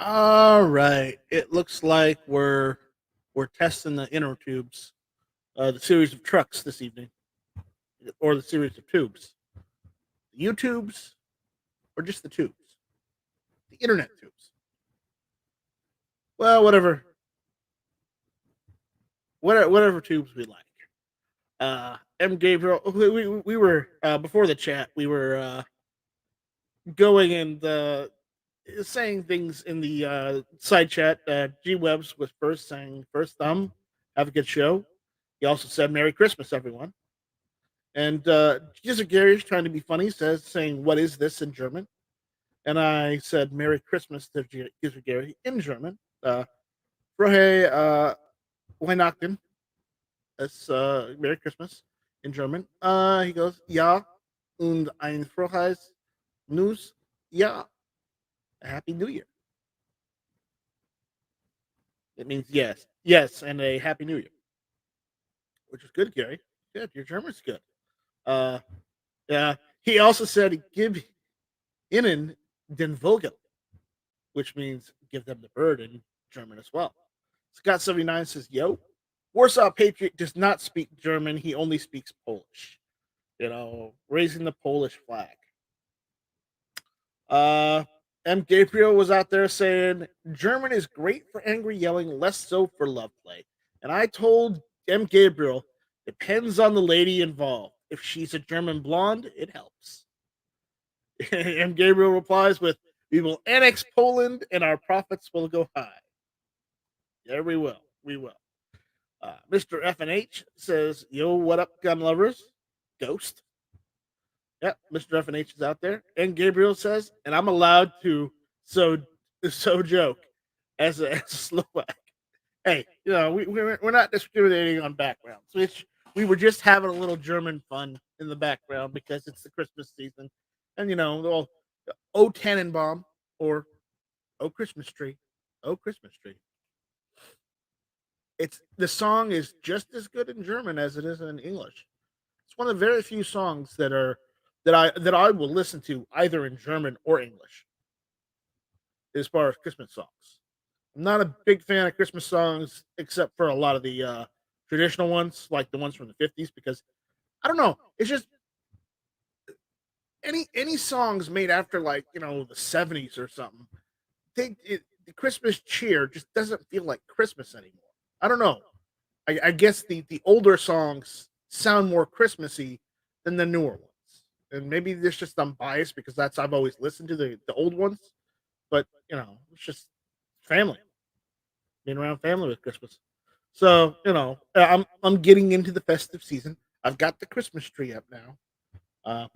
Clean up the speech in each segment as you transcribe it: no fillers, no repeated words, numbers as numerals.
All right. It looks like we're testing the inner tubes, the series of trucks this evening, or the series of tubes. The YouTubes or just the tubes, the internet tubes. Well, whatever tubes we like. M. Gabriel, we were before the chat. We were going and saying things in the side chat. G Webs was first saying first thumb. Have a good show. He also said Merry Christmas, everyone. And Giza Gary's trying to be funny, saying, "What is this?" in German. And I said, "Merry Christmas" to Giza Gary in German. Frohe Weihnachten. That's Merry Christmas in German. He goes, "Ja, und ein frohes News. Ja, a Happy New Year." It means yes. Yes, and a Happy New Year. Which is good, Gary. Good. Your German's good. Uh, yeah. He also said, "Give ihnen den Vogel," which means give them the bird in German as well. Scott79 says, "Yo, Warsaw Patriot does not speak German. He only speaks Polish. Raising the Polish flag." Uh, M. Gabriel was out there saying, "German is great for angry yelling, less so for love play." And I told M. Gabriel, depends on the lady involved. If she's a German blonde, it helps. M. Gabriel replies with, "We will annex Poland and our profits will go high." Yeah, we will. We will. Mr. FNH says, "Yo, what up, gun lovers? Ghost." Yep, Mr. FNH is out there. And Gabriel says, "And I'm allowed to so joke as a Slovak." Hey, we're not discriminating on backgrounds. We were just having a little German fun in the background because it's the Christmas season. And, the old "Oh Tannenbaum" or "Oh Christmas Tree." "Oh Christmas Tree." The song is just as good in German as it is in English. It's one of the very few songs that I will listen to either in German or English as far as Christmas songs. I'm not a big fan of Christmas songs except for a lot of the traditional ones, like the ones from the 50s, because I don't know. It's just any songs made after, like, the 70s or something. The Christmas cheer just doesn't feel like Christmas anymore. I don't know. I guess the older songs sound more Christmassy than the newer ones. And maybe this just I'm biased because I've always listened to the old ones. But it's just family, being around family with Christmas. So I'm getting into the festive season. I've got the Christmas tree up now. Uh,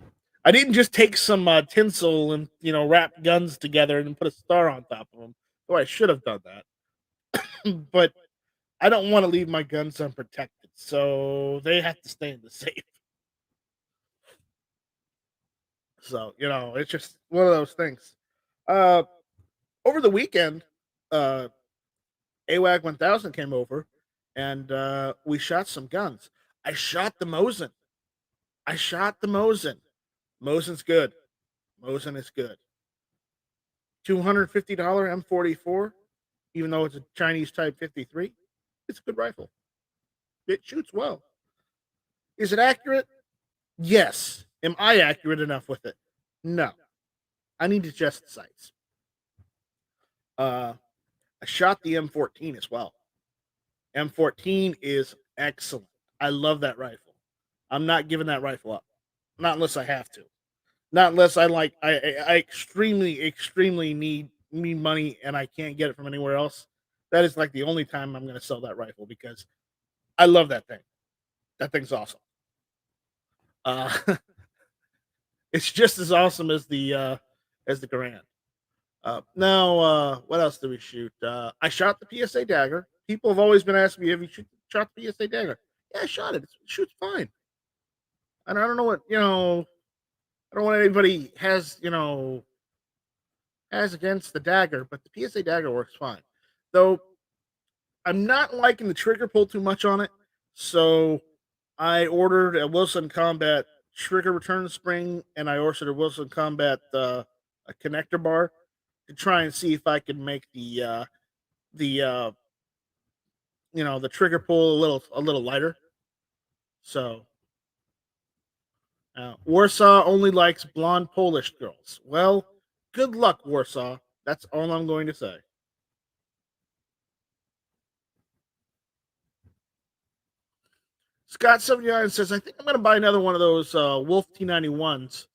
I didn't just take some tinsel and wrap guns together and put a star on top of them. Oh, I should have done that, but I don't want to leave my guns unprotected, so they have to stay in the safe. So it's just one of those things. Uh, Over the weekend, uh, AWAG 1000 came over, and we shot some guns. I shot the Mosin. I shot the Mosin. Mosin's good. Mosin is good. $250 M44, even though it's a Chinese Type 53. It's a good rifle. It shoots well. Is it accurate? Yes. Am I accurate enough with it? No. I need to adjust the sights. I shot the M14 as well. M14 is excellent. I love that rifle. I'm not giving that rifle up. Not unless I have to. Not unless I extremely, extremely need money and I can't get it from anywhere else. That is like the only time I'm gonna sell that rifle because I love that thing. That thing's awesome. Uh it's just as awesome as the Garand. Now, what else did we shoot? I shot the PSA dagger. People have always been asking me, "Have you shot the PSA dagger?" Yeah, I shot it. It shoots fine. And I don't know what I don't know what anybody has against the dagger, but the PSA dagger works fine. Though I'm not liking the trigger pull too much on it, so I ordered a Wilson Combat trigger return spring, and I ordered a Wilson Combat a connector bar. to try and see if I can make the the trigger pull a little lighter. So Warsaw only likes blonde Polish girls. Well, good luck, Warsaw. That's all I'm going to say. Scott79 says, I think I'm going to buy another one of those Wolf T91s,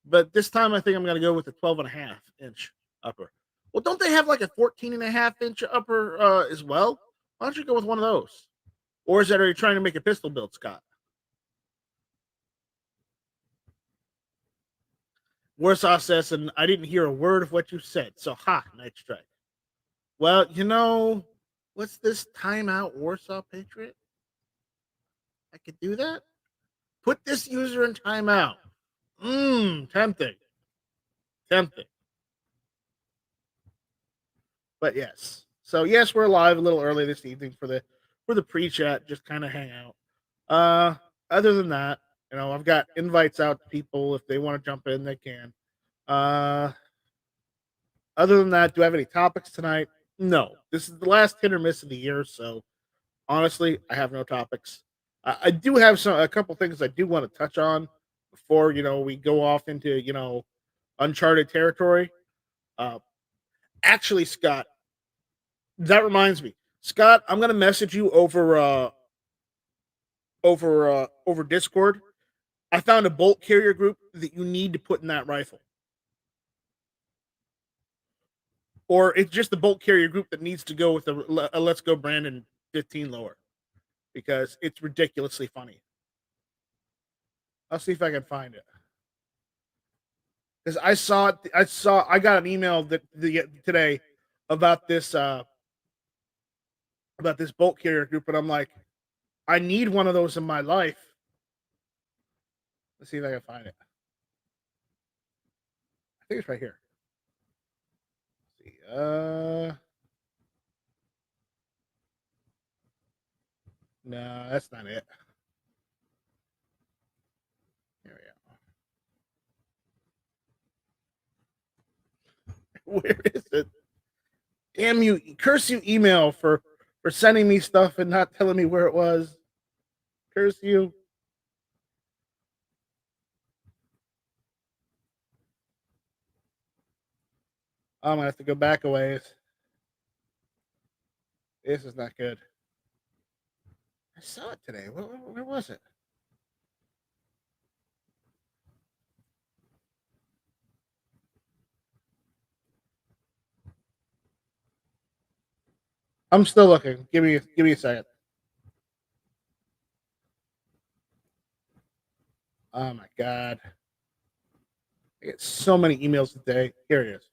but this time I think I'm going to go with the 12.5 inch upper. Well, don't they have like a 14.5 inch upper as well? Why don't you go with one of those? Or is that, are you trying to make a pistol build, Scott? Warsaw says, and I didn't hear a word of what you said. So, Night Strike. Well, what's this timeout, Warsaw Patriot? I could do that? Put this user in timeout. Tempting. Tempting. But yes. So yes, we're live a little early this evening for the pre-chat, just kind of hang out. Other than that, I've got invites out to people. If they want to jump in, they can. Uh Other than that, do I have any topics tonight? No. This is the last hit or miss of the year, so honestly, I have no topics. I do have a couple things I do want to touch on before we go off into uncharted territory. Uh, Actually, Scott, that reminds me, Scott, I'm gonna message you over Discord. I found a bolt carrier group that you need to put in that rifle, or it's just the bolt carrier group that needs to go with a Let's Go Brandon 15 lower because it's ridiculously funny. I'll see if I can find it. Because I got an email today about this bolt carrier group, and I'm like, I need one of those in my life. Let's see if I can find it. I think it's right here. Let's see. No, that's not it. Here we go. Where is it? Damn you! Curse you, email for sending me stuff and not telling me where it was. Curse you. I'm gonna have to go back a ways. This is not good. I saw it today. Where was it? I'm still looking. Give me a second. Oh my god. I get so many emails a day. Here it is.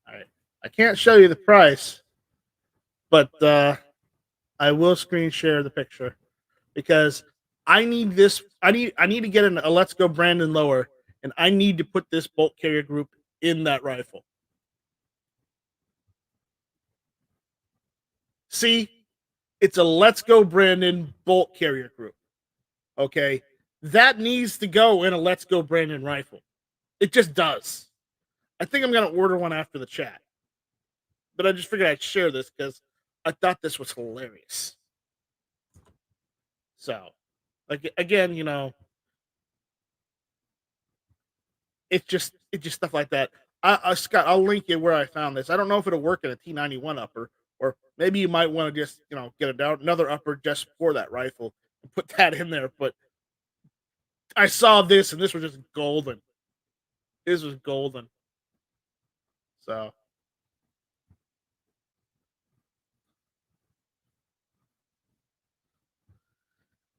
All right. I can't show you the price, but I will screen share the picture because I need this. I need to get a Let's Go Brandon lower, and I need to put this bolt carrier group in that rifle. See, it's a Let's Go Brandon bolt carrier group. Okay, that needs to go in a Let's Go Brandon rifle. It just does. I think I'm gonna order one after the chat, but I just figured I'd share this because I thought this was hilarious. So, like again, it's just stuff like that. Scott, I'll link you where I found this. I don't know if it'll work in a T91 upper, or maybe you might want to just get another upper just for that rifle and put that in there. But I saw this and this was just golden. This was golden. So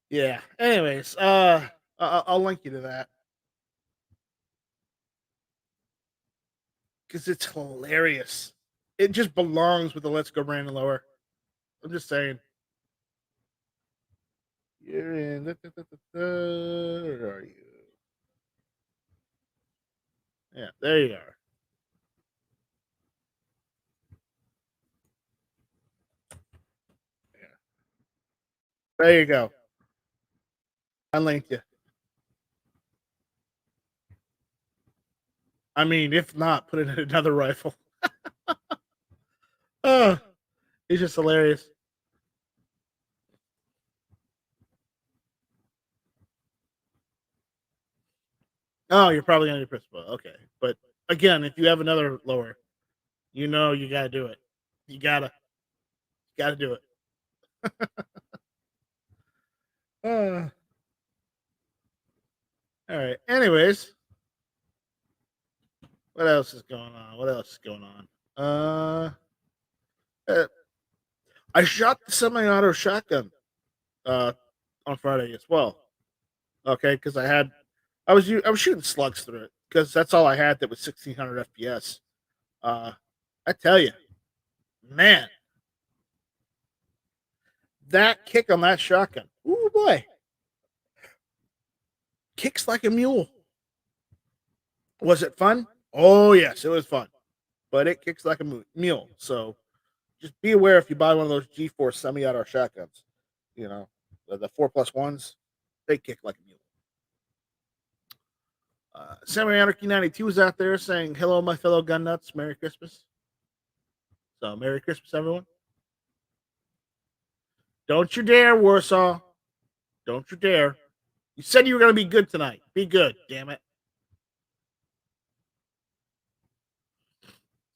yeah. Anyways, I'll link you to that because it's hilarious. It just belongs with the Let's Go Brandon lower. I'm just saying. You're in. Where are you? Yeah, there you are. Yeah. There you go. I linked you. I mean, if not, put it in another rifle. Oh, he's just hilarious. Oh, you're probably gonna do principal. Okay, but again, if you have another lower, you gotta do it. You gotta do it. Uh, all right. Anyways, what else is going on? Uh I shot the semi-auto shotgun on Friday as well. Okay, because I was shooting slugs through it because that's all I had that was 1600 FPS. Uh, I tell you, man, that kick on that shotgun, ooh boy, kicks like a mule. Was it fun? Oh yes, it was fun, but it kicks like a mule. So just be aware if you buy one of those G4 semi-auto shotguns, the 4+1s, they kick like a mule. Samurai Anarchy 92 is out there saying, hello, my fellow gun nuts. Merry Christmas. So, Merry Christmas, everyone. Don't you dare, Warsaw. Don't you dare. You said you were going to be good tonight. Be good, damn it.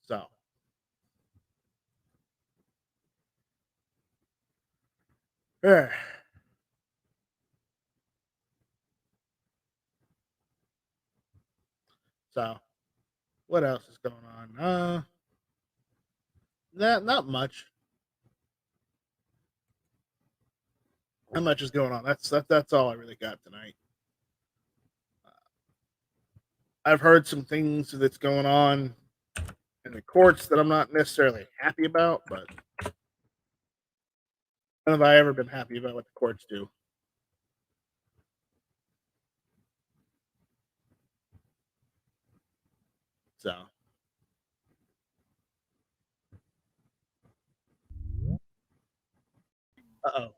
So. So, what else is going on? Not much. Not much is going on. That's all I really got tonight. I've heard some things that's going on in the courts that I'm not necessarily happy about, but when have I ever been happy about what the courts do? So. Uh-oh.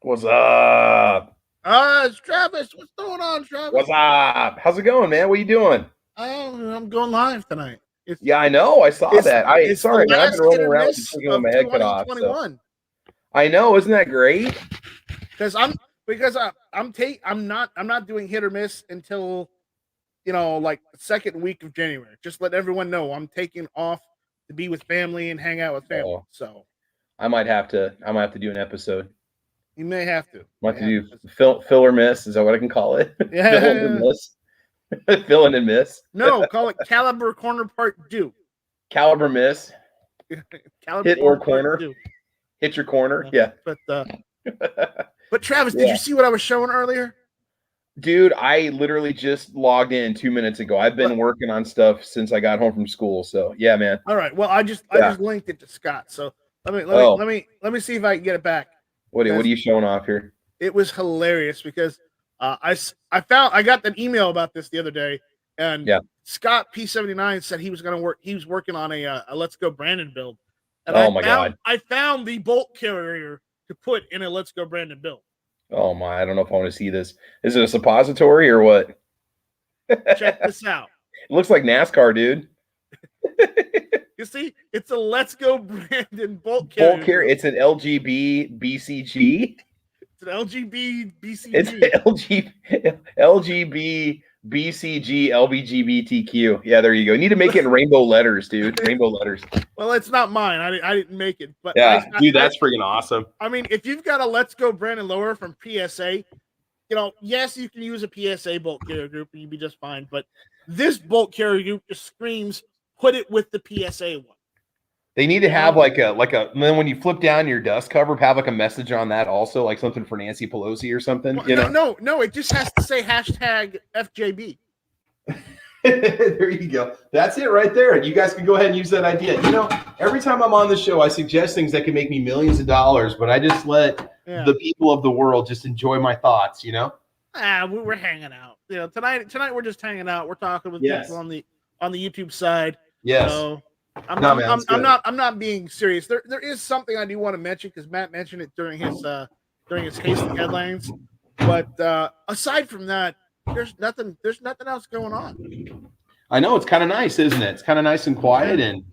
What's up? It's Travis. What's going on, Travis? What's up? How's it going, man? What are you doing? I'm going live tonight. Yeah, I know. I saw that. It's sorry, man. I've been rolling around with miss chicken with my head cut off. So. 2021. I know. Isn't that great? Because I'm not doing hit or miss until like the second week of January. Just let everyone know I'm taking off to be with family and hang out with family. So I might have to do an episode. You may have to. Might have to do fill or miss. Is that what I can call it? Yeah. Fill and miss. Fill in and miss. No, call it Caliber Corner Part 2. Caliber miss. Caliber Hit or corner. Hit your corner. Yeah. But Travis, did you see what I was showing earlier? Dude, I literally just logged in 2 minutes ago. I've been working on stuff since I got home from school. So yeah, man. All right. Well, I just linked it to Scott. So let me see if I can get it back. What are you showing off here? It was hilarious because I got an email about this the other day, and Scott P79 said he was going to work. He was working on a Let's Go Brandon build. And I found the bolt carrier to put in a Let's Go Brandon build. Oh my! I don't know if I want to see this. Is it a suppository or what? Check this out. It looks like NASCAR, dude. You see, it's a Let's Go Brandon bolt carrier. Bolt carrier. It's an LGB BCG. It's an LGB BCG. It's an LGB BCG LBGBTQ. Yeah, there you go. You need to make it in rainbow letters, dude. Rainbow letters. Well, it's not mine. I didn't make it. But yeah, dude, that's freaking awesome. I mean, if you've got a Let's Go Brandon lower from PSA, yes, you can use a PSA bolt carrier group and you'd be just fine. But this bolt carrier group just screams, put it with the PSA one. They need to have like a and then when you flip down your dust cover, have like a message on that also, like something for Nancy Pelosi or something. Well, no, it just has to say hashtag FJB. There you go. That's it right there. You guys can go ahead and use that idea. Every time I'm on the show, I suggest things that can make me millions of dollars, but I just let the people of the world just enjoy my thoughts, We're hanging out. Tonight we're just hanging out. We're talking with people on the YouTube side. Yes. So I'm not being serious. There is something I do want to mention because Matt mentioned it during his hasty headlines. But aside from that, there's nothing else going on. I know, it's kind of nice, isn't it? It's kind of nice and quiet, and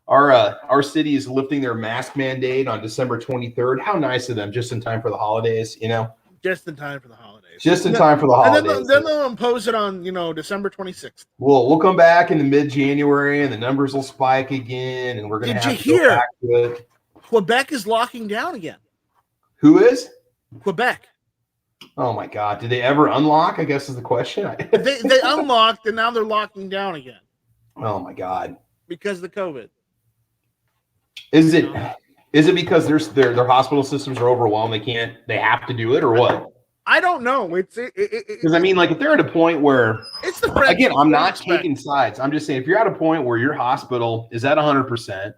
our city is lifting their mask mandate on December 23rd. How nice of them, just in time for the holidays, you know? Just in time for the holidays. Just in time for the holidays. And then they'll impose it on, December 26th. We'll come back in the mid-January, and the numbers will spike again, and we're going to have to go back to it. Quebec is locking down again. Who is? Quebec. Oh my God! Did they ever unlock? I guess is the question. they unlocked and now they're locking down again. Oh my God! Because of the COVID. Is it because their hospital systems are overwhelmed? They have to do it, or what? I don't know. It's because I mean, like if they're at a point where it's the again, I'm not taking sides. I'm just saying if you're at a point where your hospital is at 100%.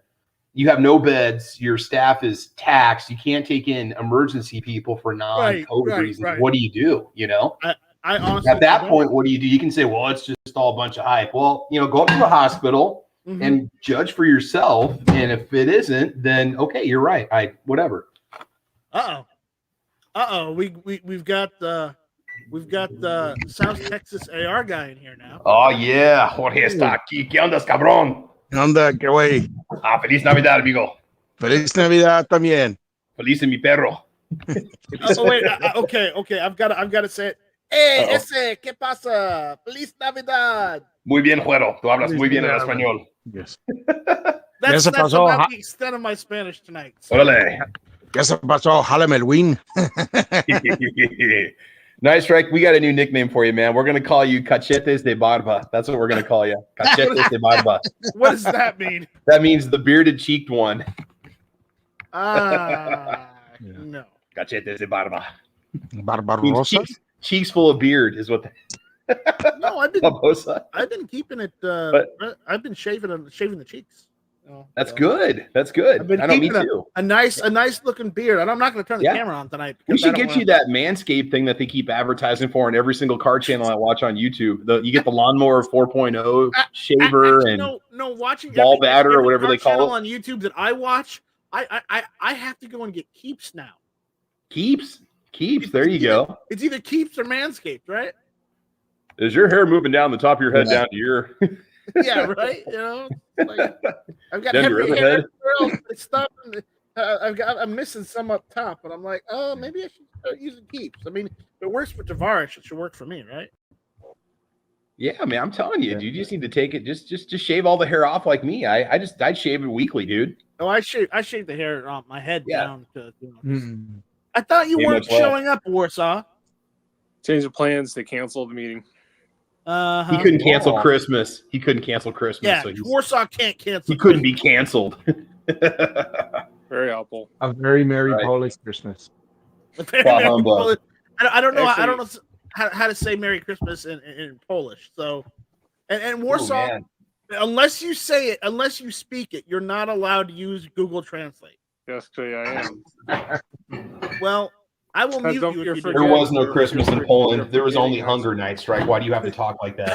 You have no beds. Your staff is taxed. You can't take in emergency people for non-COVID reasons. Right. What do you do? I honestly at that point, what do? You can say, well, it's just all a bunch of hype. Well, go up to the hospital and judge for yourself. And if it isn't, then okay, you're right. Whatever. We've got the South Texas AR guy in here now. Oh yeah, Jorge está aquí. ¿Qué ondas, cabrón? Anda, qué güey. Feliz Navidad, amigo. Feliz Navidad también. Feliz mi perro. Okay. I've got to say it. Hey, ese, ¿qué pasa? Feliz Navidad. Muy bien, Juero. Tú hablas muy bien en español. Yes. That's about the extent of my Spanish tonight. So. Órale. ¿Qué se pasó? Jálame el win. Nice, Rick. We got a new nickname for you, man. We're going to call you Cachetes de Barba. That's what we're going to call you. Cachetes de Barba. What does that mean? That means the bearded cheeked one. No. Cachetes de Barba. Barbarossa? Cheeks full of beard is what No, I've been keeping it I've been shaving the cheeks. That's good. That's good. I know, me too. A nice looking beard. And I'm not going to turn the camera on tonight. We should get you that Manscaped thing that they keep advertising for in every single car channel I watch on YouTube. You get the lawnmower 4.0 shaver watching ball batter or whatever they call it on YouTube that I watch. I have to go and get Keeps now. Keeps. There you go. It's either Keeps or Manscaped, right? Is your hair moving down the top of your head down to your? Yeah, right. Like, I've got heavy hair, I'm missing some up top, but I'm like, oh, maybe I should start using Keeps. I mean, if it works for Tavares, it should work for me, right? Yeah, man, I'm telling you, dude, you just need to take it. Just shave all the hair off like me. I'd shave it weekly, dude. Oh, I shave the hair off my head down to. I thought you weren't showing up, Warsaw. Change of plans. They canceled the meeting. He couldn't cancel Christmas. Yeah, so Warsaw can't cancel. He couldn't be canceled. Very helpful. A very merry Polish Christmas. I don't know. Actually, I don't know how to say Merry Christmas in Polish. So, and Warsaw, unless you speak it, you're not allowed to use Google Translate. Yes, I am. Well, I will mute you if you There was no Christmas in Poland. There was only hunger night strike. Why do you have to talk like that?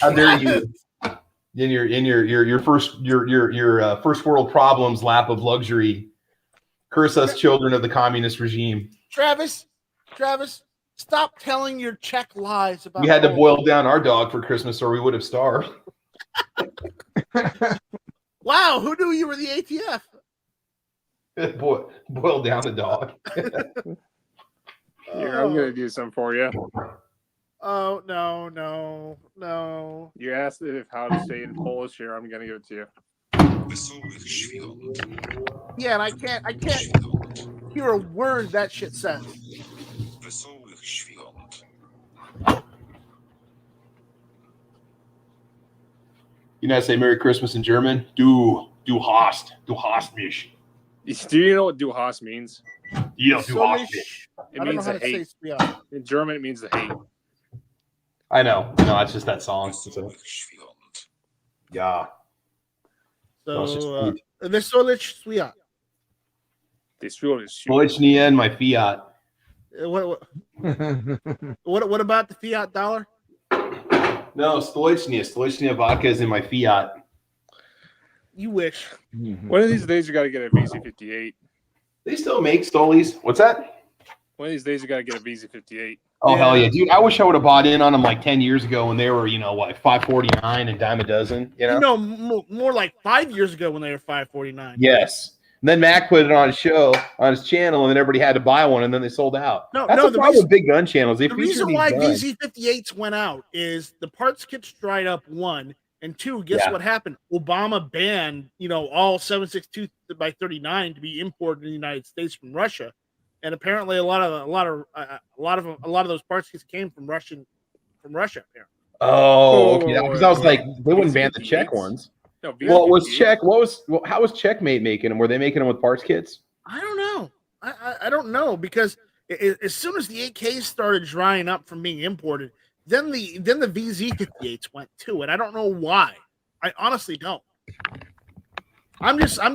How dare you? In your first world problems lap of luxury, curse us children of the communist regime. Travis, stop telling your Czech lies about. We had to boil down our dog for Christmas, or we would have starved. Wow, who knew you were the ATF? Boil down the dog. Here, I'm gonna do some for you. Oh no! You asked how to say it in Polish. Here, I'm gonna give it to you. Yeah, and I can't hear a word that shit says. You know how to say Merry Christmas in German? Du hast mich. Do you know what "du hast" means? Yeah, du hast mich. It means the hate. In German, it means the hate. I know. No, it's just that song. Yeah. So, Wesołych Świat. Społecznia and my fiat. What about the fiat dollar? No, Stoichnia vodka is in my fiat. You wish. One of these days, you got to get a VC58. They still make Stolies. What's that? One of these days, you got to get a VZ58. Oh, Yeah. hell yeah, dude. I wish I would have bought in on them like 10 years ago when they were, what, $549 and dime a dozen, more like 5 years ago when they were $549. Yes. And then Mac put it on his show, on his channel, and then everybody had to buy one, and then they sold out. That's the problem with big gun channels. They the feature reason these why guns. VZ58s went out is the parts kits dried up, one, and two, guess what happened? Obama banned, all 7.62 by 39 to be imported in the United States from Russia. And apparently a lot of those parts kits came from Russia, apparently. Oh, okay. Because I was like, they wouldn't ban the Czech ones. No, Well, it was Czech. How was Checkmate making them? Were they making them with parts kits? I don't know. I don't know, because as soon as the 8Ks started drying up from being imported, then the VZ58s went too, and I don't know why. I honestly don't. I'm just. I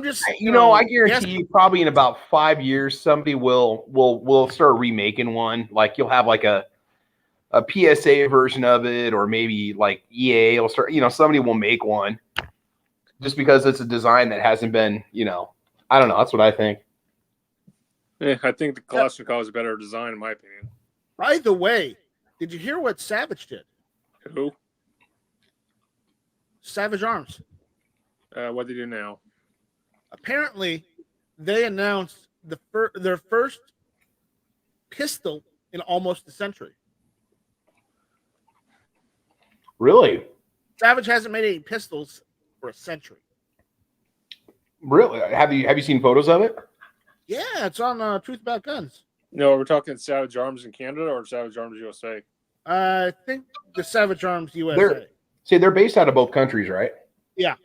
guarantee you, probably in about 5 years, somebody will start remaking one. Like you'll have like a PSA version of it, or maybe like EA will start. Somebody will make one, just because it's a design that hasn't been. I don't know. That's what I think. Yeah, I think the Kalashnikov is a better design, in my opinion. By the way, did you hear what Savage did? Who? Savage Arms. What they do now? Apparently, they announced their first pistol in almost a century. Really? Savage hasn't made any pistols for a century. Really? Have you seen photos of it? Yeah, it's on Truth About Guns. No, we're talking Savage Arms in Canada or Savage Arms USA? I think the Savage Arms USA. They're based out of both countries, right? Yeah.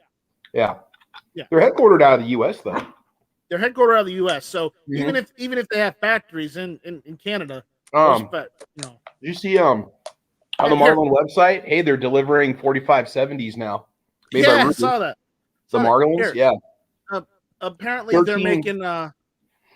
Yeah. Yeah. They're headquartered out of the U.S. though. They're headquartered out of the U.S. So even if they have factories in Canada, did you see on the Marlin website? Hey, they're delivering 4570s now. I saw that. The Marlins, yeah. Apparently, they're making. Let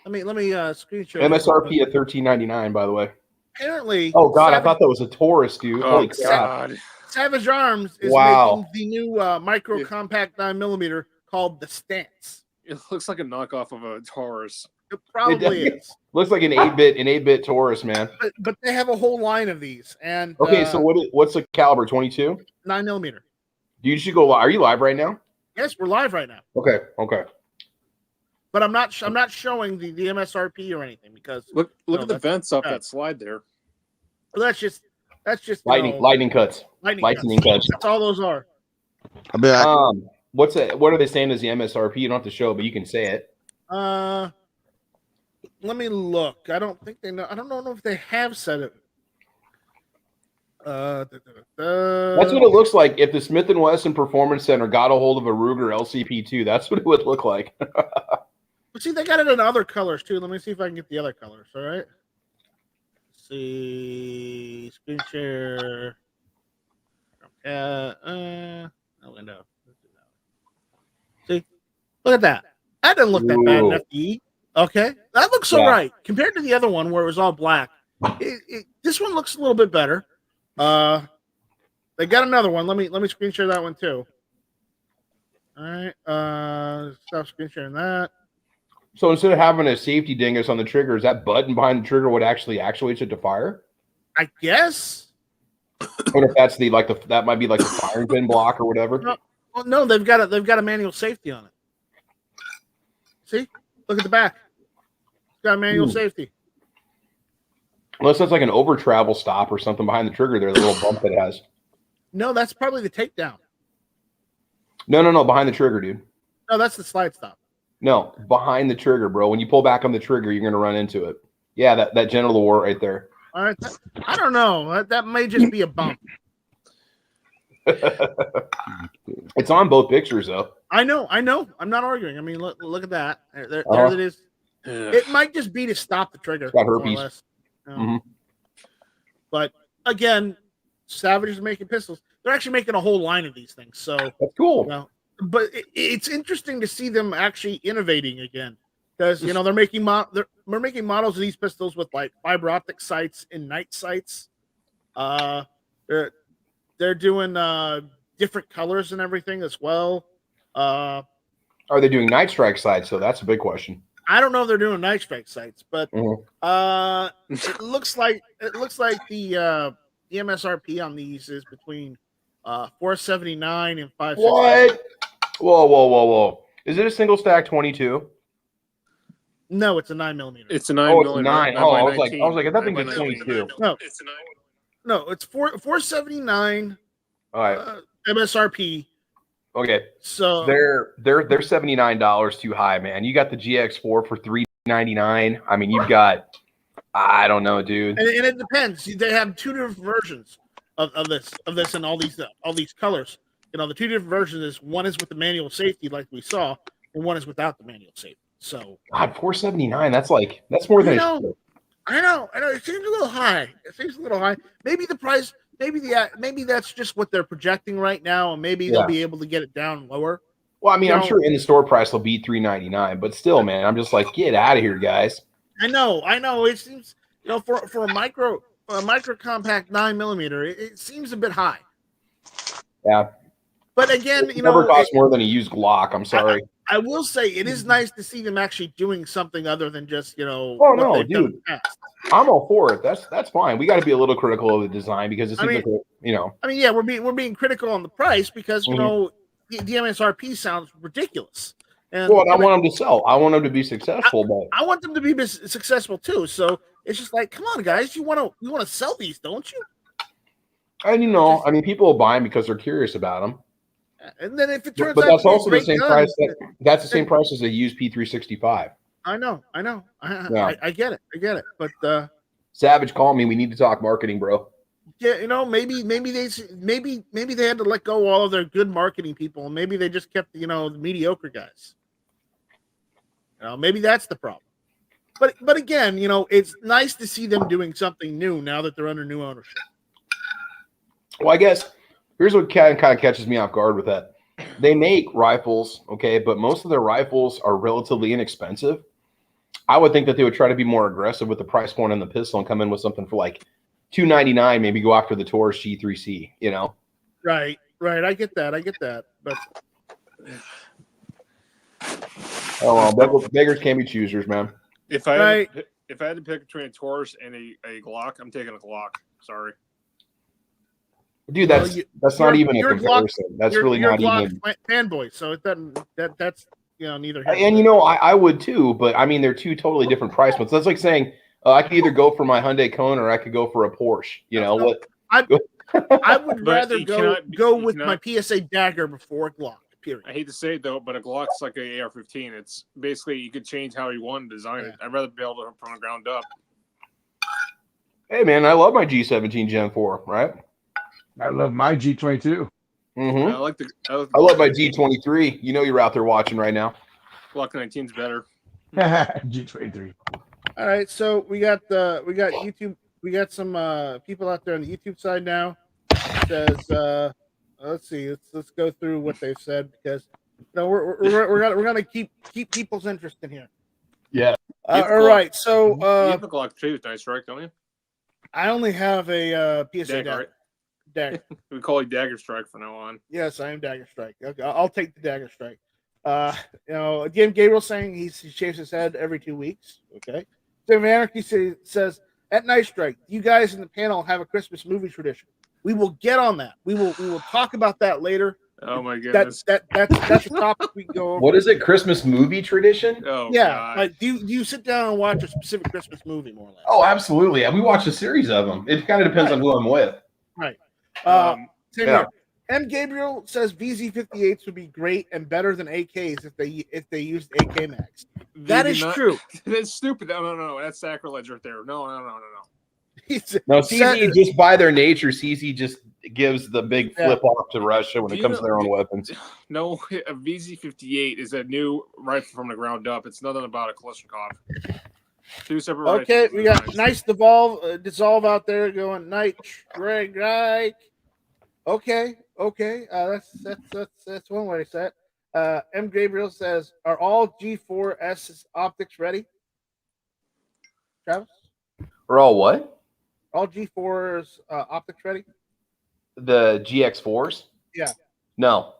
me screen share. MSRP at $13.99, by the way. Apparently. Oh God, I thought that was a Taurus, dude. Oh God. Savage Arms is making the new micro compact 9mm called the Stance. It looks like a knockoff of a Taurus. It probably is. Looks like an 8-bit Taurus, man. But they have a whole line of these. And okay, so what's the caliber? 22? 9mm. You should go live. Are you live right now? Yes, we're live right now. Okay. But I'm not showing the MSRP or anything, because look at the vents off that slide there. Well, that's just lightning cuts. Lightning cuts. That's all those are. I'll be back. What are they saying as the MSRP? You don't have to show, but you can say it. Let me look. I don't think they know. I don't know if they have said it. That's what it looks like if the Smith & Wesson Performance Center got a hold of a Ruger LCP2. That's what it would look like. See, they got it in other colors too. Let me see if I can get the other colors. All right. Let's see, screen share. Window. See, look at that. That doesn't look that bad in FDE. Okay, that looks all right compared to the other one where it was all black. This one looks a little bit better. They got another one. Let me screen share that one too. All right. Stop screen sharing that. So instead of having a safety dingus on the trigger, is that button behind the trigger what actually actuates it to fire? I guess. I wonder if that's that might be like the firing pin block or whatever. No, they've got a manual safety on it. See, look at the back. It's got a manual safety. Unless that's like an over travel stop or something behind the trigger there, the little bump that it has. No, that's probably the takedown. No, behind the trigger, dude. No, that's the slide stop. No, behind the trigger, bro. When you pull back on the trigger, you're going to run into it. Yeah, that genital wart right there. All right. I don't know. That may just be a bump. It's on both pictures, though. I know. I'm not arguing. I mean, look at that. There it is. It might just be to stop the trigger. Got herpes. But again, Savage is making pistols. They're actually making a whole line of these things. So that's cool. But it's interesting to see them actually innovating again, because they're making models of these pistols with like fiber optic sights and night sights. They're doing different colors and everything as well. Are they doing night strike sights? So that's a big question. I don't know if they're doing night strike sights, but Mhm. it looks like the MSRP on these is between $479 and $560. What? Whoa. Is it a single stack 22? No, it's a 9mm. It's a 9 Oh, it's millimeter. 9. 9 Oh, by I was 19. like, that 9 thing's by a 22. No, it's 479 All right. MSRP. Okay. So They're $79 too high, man. You got the GX4 for $399. I mean, you've got, I don't know, dude. and it depends. They have two different versions of this and all these colors. You know, the two different versions is one is with the manual safety like we saw, and one is without the manual safety. So God, $479. That's more than I know. It seems a little high. Maybe the price. Maybe that's just what they're projecting right now, and maybe they'll be able to get it down lower. Well, I mean, I'm sure in the store price will be $399, but still, man, I'm just like, get out of here, guys. I know. It seems, for a micro compact 9mm, it seems a bit high. Yeah. But again, it never costs more than a used Glock. I'm sorry. I will say it is nice to see them actually doing something other than just Oh no, dude. I'm all for it. That's fine. We got to be a little critical of the design because it seems like I mean, yeah, we're being critical on the price because the MSRP sounds ridiculous. And well, I want them to sell. I want them to be successful, but I want them to be successful too. So it's just like, come on, guys, you want to sell these, don't you? And I mean, people will buy them because they're curious about them. And then if it turns but out that's also the same price. That's the same price as a used P365. I know. I get it. But Savage, call me. We need to talk marketing, bro. Yeah, maybe they had to let go of all of their good marketing people, and maybe they just kept the mediocre guys. Maybe that's the problem. But again, it's nice to see them doing something new now that they're under new ownership. Well, I guess here's what kind of catches me off guard with that. They make rifles, okay, but most of their rifles are relatively inexpensive. I would think that they would try to be more aggressive with the price point on the pistol and come in with something for like $299, maybe go after the Taurus G3C, Right. I get that. But oh, beggars can't be choosers, man. If I had to pick between a Taurus and a Glock, I'm taking a Glock. Sorry. Dude, that's not even a comparison. That's really not even fanboy. So it doesn't. That's neither. And I would too, but I mean they're two totally different price points. That's like saying I could either go for my Hyundai Kona or I could go for a Porsche. What? I would rather go with my PSA Dagger before a Glock. Period. I hate to say it though, but a Glock's like an AR-15. It's basically you could change how you want to design it. I'd rather build it from the ground up. Hey man, I love my G17 Gen 4, right? I love my G22. Mm-hmm. I love my G23. You're out there watching right now. Glock 19's better. G23. All right, so we got YouTube. We got some people out there on the YouTube side now. It says, let's see, let's go through what they've said because we're gonna keep people's interest in here. Yeah. All right, so you have a Glock 2 with nice strike, don't you? I only have a PSA Dagger. Right? Dagger. We call it Dagger Strike from now on. Yes, I am Dagger Strike. Okay, I'll take the Dagger Strike. Again, Gabriel saying he shaves his head every 2 weeks. Okay. Tim of Anarchy says at Night Strike, you guys in the panel have a Christmas movie tradition. We will get on that. We will talk about that later. Oh my goodness. That's a topic we can go over. What is it? Christmas movie tradition? Oh yeah. Like, do you sit down and watch a specific Christmas movie more or less? Oh, absolutely. We watch a series of them. It kind of depends on who I'm with. Right. Same here. M. Gabriel says VZ58s would be great and better than AKs if they used AK mags. That is true. That's stupid. No. That's sacrilege right there. No. No, CZ just by their nature, CZ just gives the big flip off to Russia when it comes to their own weapons. No, a VZ58 is a new rifle from the ground up. It's nothing about a Kalashnikov. Two separate rifles. Okay, we got nice dissolve out there going Night Strike. Okay. That's one way to say it. M. Gabriel says, "Are all G4S optics ready?" Travis, are all what? All G4s optics ready? The GX4s? Yeah. No.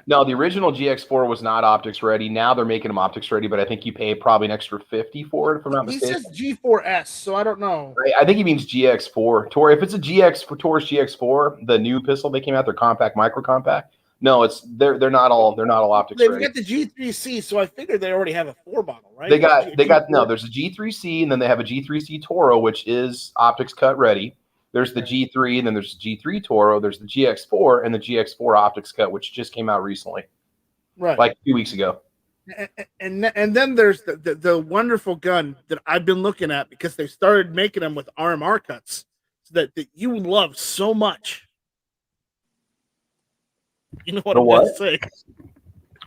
No, the original GX4 was not optics ready. Now they're making them optics ready, but I think you pay probably an extra 50 for it, if I'm not He mistaken. says G4S, so I don't know. I think he means GX4. Tor, if it's a GX for Taurus GX4, the new pistol they came out, their compact, micro compact. No, they're not all optics They've ready. got the G3C, so I figured they already have a 4 model, right? They got no. There's a G3C, and then they have a G3C Toro, which is optics cut ready. There's the G3, and then there's the G3 Toro. There's the GX4 and the GX4 optics cut, which just came out recently, right, like 2 weeks ago. And then there's the wonderful gun that I've been looking at because they started making them with RMR cuts that you love so much. You know what I'm going to say?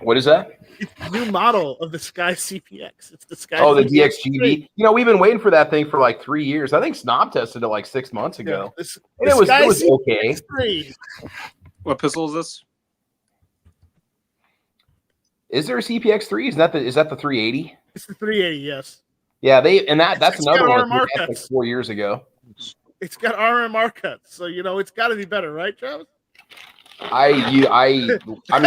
What is that? It's the new model of the Sky CPX. It's the Sky. Oh, the DXGD. You know, we've been waiting for that thing for like 3 years. I think Snob tested it like 6 months ago. Yeah, and it was okay. 3. What pistol is this? Is there a CPX3? Is that the 380? It's the 380, yes. Yeah, that's another one RMR like 4 years ago. It's got RMR cuts, so it's got to be better, right, Travis? I mean,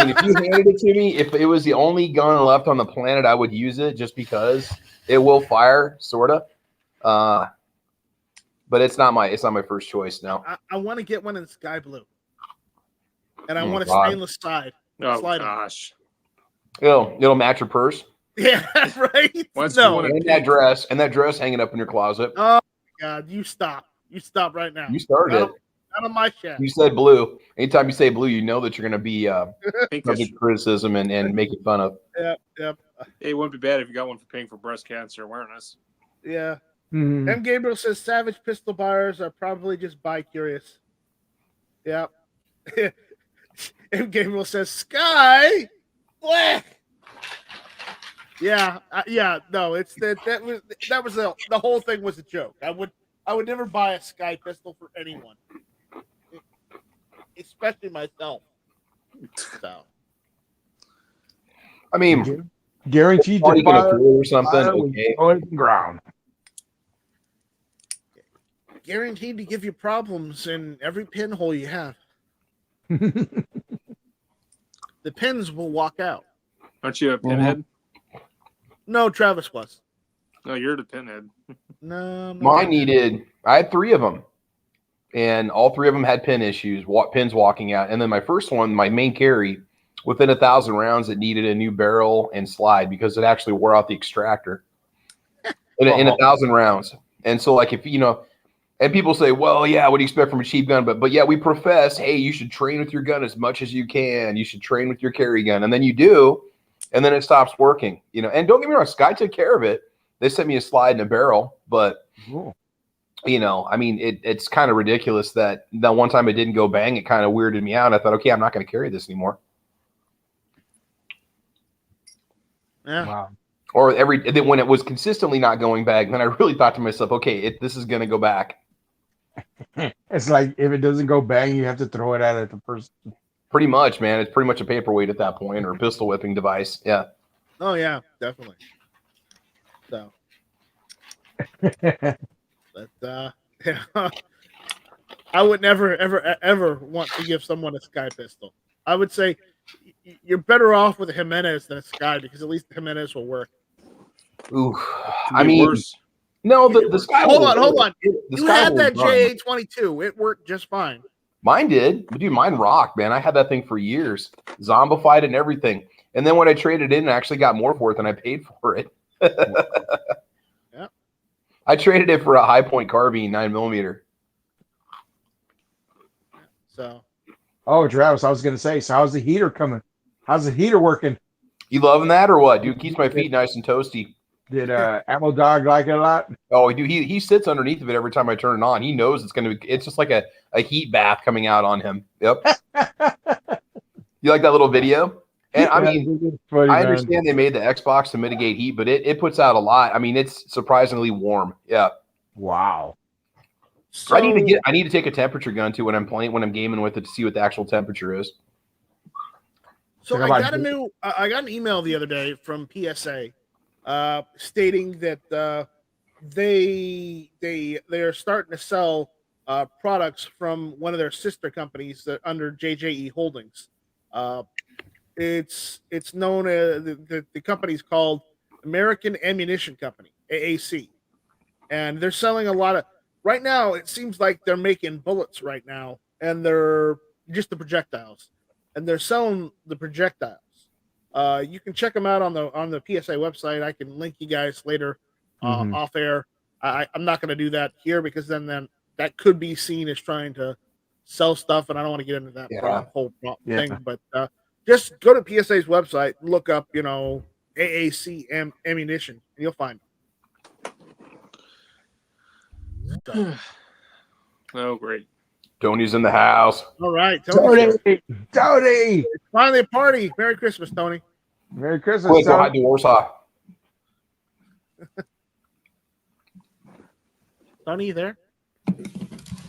if you handed it to me, if it was the only gun left on the planet, I would use it just because it will fire, sorta. But it's not my first choice now. I want to get one in sky blue, and I want a God. stainless side. Oh gosh, it'll match your purse. Yeah, right. And that dress hanging up in your closet. Oh my God, you stop right now. You started it. Out of my shaft. You said blue. Anytime you say blue, you know that you're going to be subject to criticism and making fun of. Yep. It wouldn't be bad if you got one for paying for breast cancer awareness. Yeah. Mm-hmm. M. Gabriel says savage pistol buyers are probably just bi-curious. Yep. M. Gabriel says Sky Black. Yeah. No, it's that was the whole thing was a joke. I would never buy a Sky pistol for anyone, especially myself. So, I mean, guaranteed to fire or something. Okay. On the ground. Guaranteed to give you problems in every pinhole you have. The pins will walk out. Aren't you a pinhead? No, Travis was. No, you're the pinhead. No, I had 3 of them, and all 3 of them had pin issues, pins walking out. And then my first one, my main carry, within 1,000 rounds, it needed a new barrel and slide because it actually wore out the extractor in 1,000 rounds. And so, like, if and people say, well, yeah, what do you expect from a cheap gun? But yeah, we profess, hey, you should train with your gun as much as you can. You should train with your carry gun. And then you do, and then it stops working. And don't get me wrong, Sky took care of it. They sent me a slide and a barrel, but I mean, it's kind of ridiculous that one time it didn't go bang. It kind of weirded me out. I thought, okay, I'm not going to carry this anymore. Yeah. Wow. Or when it was consistently not going bang, then I really thought to myself, okay, this is going to go back. It's like if it doesn't go bang, you have to throw it at the person. Pretty much, man. It's pretty much a paperweight at that point, or a pistol whipping device. Yeah. Oh yeah, definitely. So, but yeah. I would never, ever want to give someone a Sky pistol. I would say you're better off with a Jimenez than a Sky because at least the Jimenez will work. Ooh, I mean, worse. No, the Sky. Hold on. You had that JA-22. It worked just fine. Mine did. But dude, mine rocked, man. I had that thing for years. Zombified it and everything. And then when I traded in, I actually got more for it than I paid for it. Yeah. I traded it for a high point carbine 9mm. So. Oh, Travis, I was going to say, so how's the heater coming? How's the heater working? You loving that or what? Dude, keeps my feet nice and toasty. Did Ammo Dog like it a lot? Oh, dude, he sits underneath of it every time I turn it on. He knows it's just like a heat bath coming out on him. Yep. You like that little video? And I mean, funny, I understand they made the Xbox to mitigate heat, but it puts out a lot. I mean, it's surprisingly warm. Yeah. Wow. So, I need to take a temperature gun too when I'm gaming with it to see what the actual temperature is. So I got an email the other day from PSA stating that they are starting to sell products from one of their sister companies that under JJE Holdings. It's known as the company's called American Ammunition Company, AAC, and they're selling a lot of. Right now, it seems like they're making bullets right now, and they're just the projectiles, and they're selling the projectiles. You can check them out on the PSA website. I can link you guys later off air. I'm not going to do that here because then that could be seen as trying to sell stuff, and I don't want to get into that whole thing. But just go to PSA's website and look up, AAC ammunition, and you'll find it. So. Oh, great. Tony's in the house. All right, Tony. It's finally a party. Merry Christmas, Tony. Merry Christmas, Quick, go Tony. hide to Warsaw. Tony, you there?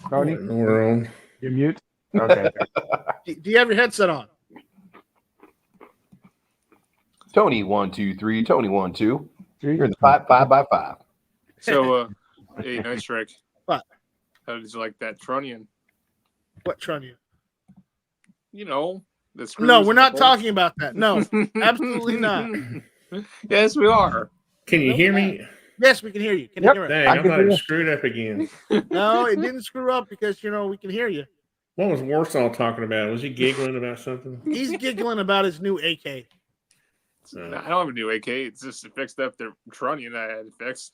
Tony, We're on. you mute. Okay. Do you have your headset on? Tony 1 2 3. Tony 1 2. 3. You're in the 5x5. So, hey, nice strike. What? How did you like that trunnion? What trunnion? The screws No, we're and not the talking about that. No, absolutely not. bolts. Yes, we are. Can you hear me? Yes, we can hear you. Can you hear us? Dang, I thought it screwed up again. No, it didn't screw up because we can hear you. What was Warsaw talking about? Was he giggling about something? He's giggling about his new AK. I don't have a new AK. It's just fixed up the trunnion I had to fix.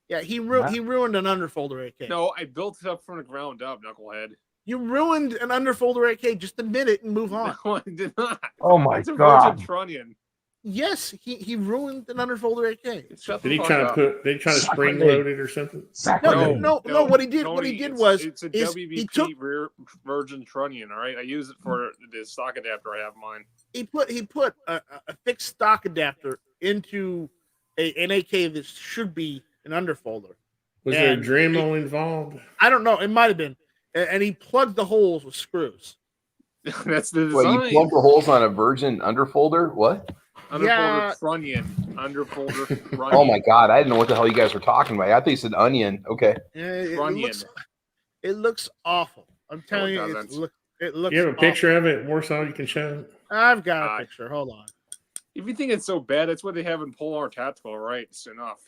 Yeah, he ruined an underfolder AK. No, I built it up from the ground up, knucklehead. You ruined an underfolder AK. Just admit it and move on. No, I did not. Oh my It's a God. virgin trunnion. Yes, he ruined an underfolder AK. Shut Did the he fuck try to up. Did he try to spring load it or something? No. What he did Tony, was it's a is WBP he took rear virgin trunnion. All right, I use it for the stock adapter I have mine. he put a fixed stock adapter into an AK that should be an underfolder. Was there a And Dremel involved? I don't know. It might have been, and he plugged the holes with screws. That's the Wait, design. you plug the holes on a virgin underfolder? What? Underfolder Yeah. trunnion. Underfolder trunnion. Oh my God, I didn't know what the hell you guys were talking about. I thought you said onion. Okay. It looks awful. I'm telling you, doesn't. it looks. You have a awful. picture of it, Warsaw, you can show? I've got a picture. Hold on. If you think it's so bad, that's what they have in Polar Tactical, right? It's enough.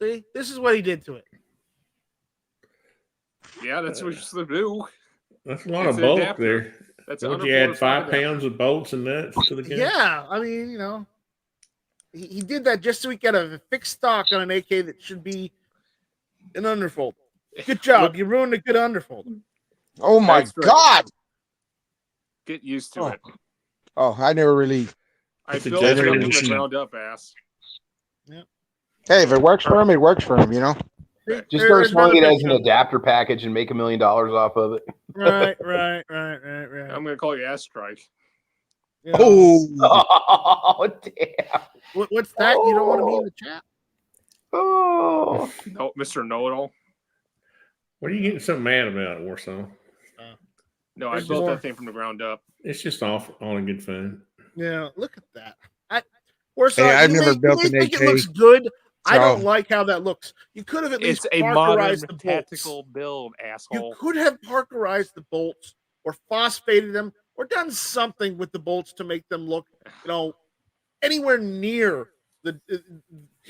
See, this is what he did to it. Yeah, that's what you're supposed to do. That's a lot It's of an bulk adapter. there. That's Would an you add underfolder 5 stock pounds of bolts and nuts to the gun? Yeah, I mean, he did that just so he could have a fixed stock on an AK that should be an underfolder. Good job. You ruined a good underfolder. Oh my That's right. God. Get used to it. Oh, I never really. I It's a built it judgment from the machine. ground up, ass. Hey, if it works for him, it works for him. Just start selling it as an adapter package and make $1 million off of it. Right. I'm gonna call you ass strike. You know, Oh, damn. what's that? You don't want to be in the chat? Oh. No, Mr. Know-It-All. What are you getting so mad about, Warsaw? No, I There's built more. that thing from the ground up. It's just all in good fun. Yeah, look at that. Warsaw, Hey, I've you never may built an think AK. it looks good. I don't So- like how that looks. You could have at least It's a modern parkerized the bolts. tactical build, You asshole. could have parkerized the bolts or phosphated them or done something with the bolts to make them look, anywhere near the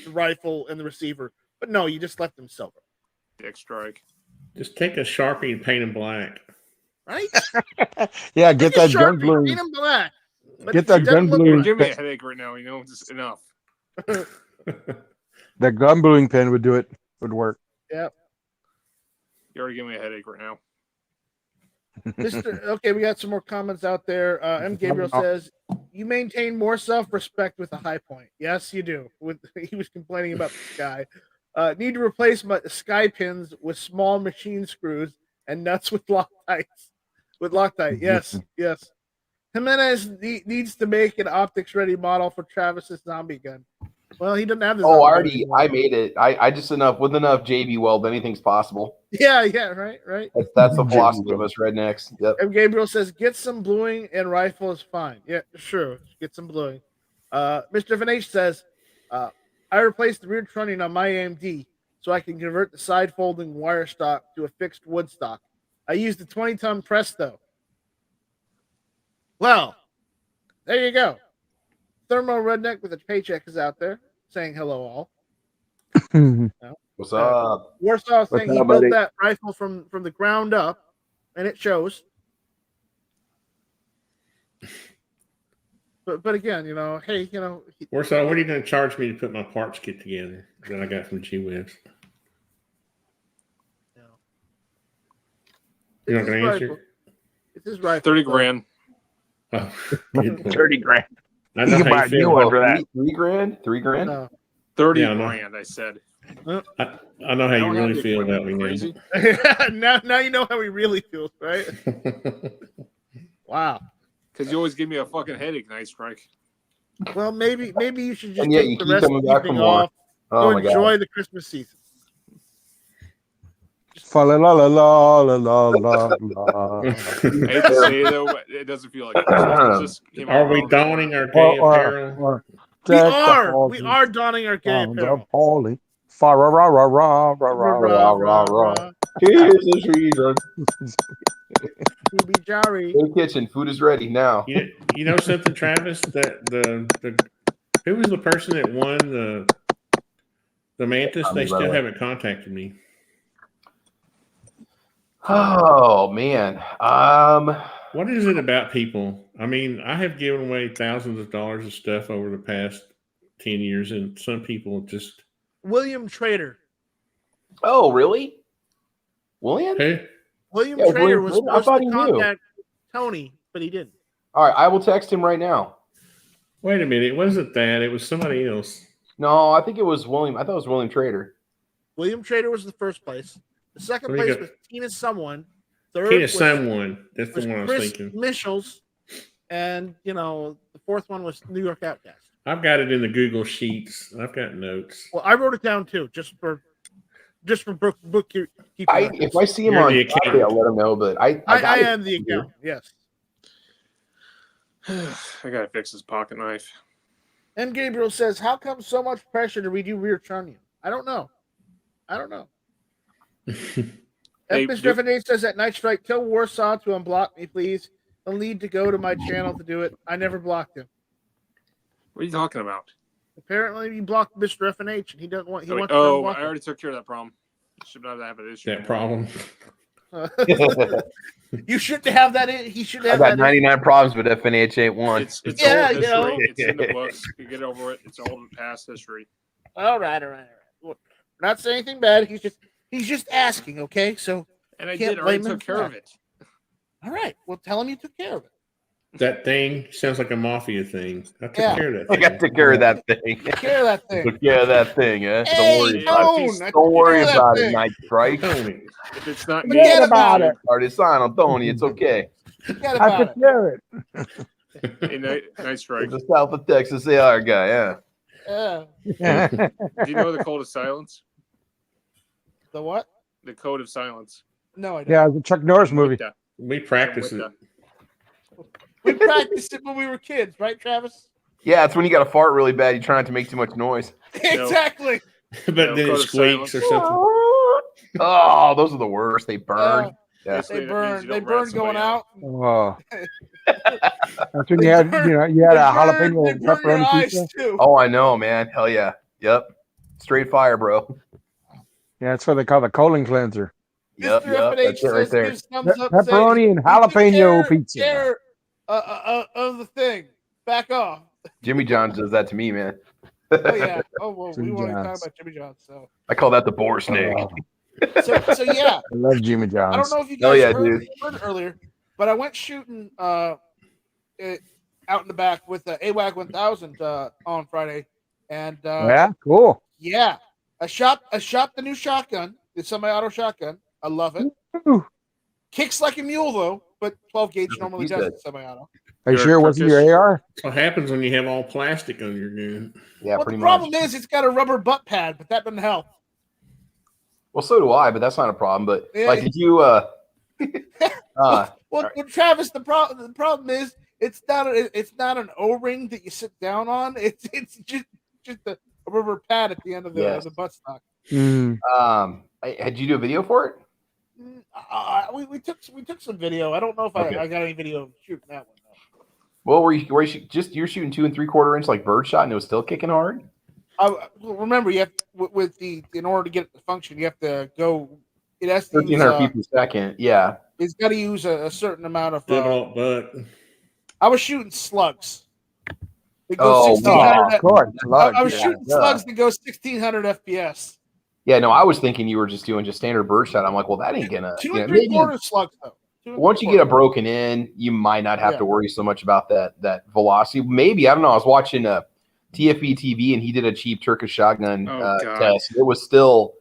rifle and the receiver. But no, you just left them silver, Dick strike. Just take a Sharpie and paint them black. right? Yeah, get that gun Sharpie, blue. paint them black. But Get that it doesn't gun look blue. right. Give me a headache right now. Just enough. The gun bluing pen would do it. Would work. You already give me a headache right now. Okay, we got some more comments out there. M. Gabriel says, you maintain more self-respect with a high point. Yes, you do. He was complaining about the sky. Need to replace my sky pins with small machine screws and nuts with Loctite. Yes. Jimenez needs to make an optics-ready model for Travis's zombie gun. Well, he doesn't have this. Oh, I made it. I just with enough JB weld, anything's possible. Yeah, right. That's the philosophy of us rednecks. Yep. M. Gabriel says, get some bluing and rifle is fine. Yeah, sure. Get some bluing. Mr. Vinage says, I replaced the rear trunnion on my AMD so I can convert the side folding wire stock to a fixed wood stock. I used the 20-ton Presto. Well, There you go. Thermo Redneck with a paycheck is out there saying hello all. What's up? Warsaw saying he up, built buddy? that rifle from the ground up, and it shows. But again, hey, Warsaw, what are you going to charge me to put my parts kit together that I got from G-Webs? You're not going to answer? It's his rifle. 30 grand. Oh, good. 30 grand. I You know can how buy you a new feel. one for that. 3 grand? 3 grand? No. 30 Yeah, I know. grand, I said. I know how you really feel about me Crazy. now you know how he really feels, right? Wow. Because you always give me a fucking headache, Night Strike. Well, maybe you should just And yet take you the keep rest of coming the back for evening more. off Oh to my enjoy god. the Christmas season. Fa la la la la la la la la. I hate to say it, though, but it doesn't feel like Christmas. It just came out Are we around the corner. donning our gay apparel? Or We deck the are halls donning our gay on the apparel. Polly. Fa ra ra ra ra ra ra Rah, rah, rah. Here's the season. To be jolly. In the kitchen, food is ready now. You know something, Travis? That the who was the person that won the Mantis? They still haven't contacted me. Oh man. What is it about people? I mean, I have given away thousands of dollars of stuff over the past 10 years, and some people just William Trader. Oh, really? William? who? William Yeah, Trader William was Trader? I supposed thought to he knew. contact Tony, but he didn't. All right, I will text him right now. Wait a minute, it wasn't that. It was somebody else. No, I think it was William. I thought it was William Trader. William Trader was the first place. The second Let me place go. was Tina Someone. Third Tina was, someone. That's was the one I was Chris thinking. Michels. And, the fourth one was New York Outcast. I've got it in the Google Sheets. I've got notes. Well, I wrote it down too, just for bookkeeping. If I see him You're on the Friday, I'll let him know. But I I am the account. Yes. I gotta fix this pocket knife. And Gabriel says, "How come so much pressure to redo Rear Trunnion?" I don't know. Hey, Mr. F8 says at Night Strike, tell Warsaw to unblock me, please. He'll need to go to my channel to do it. I never blocked him. What are you talking about? Apparently, he blocked Mr. F&H, and he doesn't want. He wants to Oh, unblock I already took care of that problem. Should not have an issue. That problem. him. You shouldn't have that. He should I have got that. 99 problems with FNH ain't one. It's Yeah, old you know. history. It's in the books. You get over it. It's old past history. All right. Well, not saying anything bad. He's just asking. Okay, so And I Can't did. I already blame him took for care that. of it. all right. Well, tell him you took care of it. That thing sounds like a mafia thing. I took Yeah. care of that I thing. got to take care of that thing. Take care of that thing. Took care of that thing, eh? Hey, Don't worry about Tone, I it. took Don't worry care of that about it, thing. Night Strike. Tony. If it's not Forget me, about it. Artisano, Tony, it's okay. Forget I about took it. care of it. Hey, nice strike. He's a South of Texas AR guy, yeah. Yeah. Do you know the code of silence? The what? The code of silence. No, I don't. Yeah, the Chuck Norris movie. Wicca. We practice it. Wicca. We practiced it when we were kids, right, Travis? Yeah, it's when you got to fart really bad. You try not to make too much noise. Exactly. But No, then go it to squeaks or silence. something. Oh, those are the worst. They burn. Yeah. They Basically, that means burn. you They don't rat burn somebody going out. Oh. That's when you had, you had a jalapeno They burn your pepperoni eyes pizza. too. Oh, I know, man. Hell yeah. Yep. Straight fire, bro. Yeah, that's what they call the colon cleanser. Yep. Mr. Yep. F&H That's it right says, there. gives thumbs up, Pepperoni saying, and "You took jalapeno pizza." care, of the thing. Back off. Jimmy John's does that to me, man. Oh yeah. Oh well, Jimmy we want to talk John's. about Jimmy John's. So I call that the boar snake. Oh, so yeah. I love Jimmy I don't John's. know if you Hell guys yeah, heard dude. earlier, but I went shooting out in the back with the AWAG 1000 on Friday, and Yeah, cool. yeah, I shot the new shotgun, the semi-auto shotgun. I love it. Ooh. Kicks like a mule though, but 12 gauge That's what normally he does said. it semi-auto. Are you You're sure it wasn't Turkish. your AR? That's what happens when you have all plastic on your gun. Yeah, Well, the pretty problem much. is it's got a rubber butt pad, but that doesn't help. Well, so do I, but that's not a problem. But Yeah. like, did you? Well, Travis, the problem is it's not an O-ring that you sit down on. It's just a rubber pad at the end of the Yes. the buttstock. Mm. Had you do a video for it? We took some video. I don't know if Okay. I got any video of shooting that one though. Well, were you just you're shooting 2 3/4 inch like birdshot and it was still kicking hard? Remember, you have in order to get it to function, you have to go. It has to 1,300 feet per second. Yeah. It's got to use a certain amount of. Good old buck. I was shooting slugs. It Oh, goes 1600. of course. I was shooting slugs that go 1600 FPS. Yeah, no, I was thinking you were just doing just standard birdshot. I'm like, well, that ain't gonna. 2 3/4 slugs though. Once you get a broken in, you might not have to worry so much about that velocity. Maybe, I don't know. I was watching a TFE TV and he did a cheap Turkish shotgun test. It was still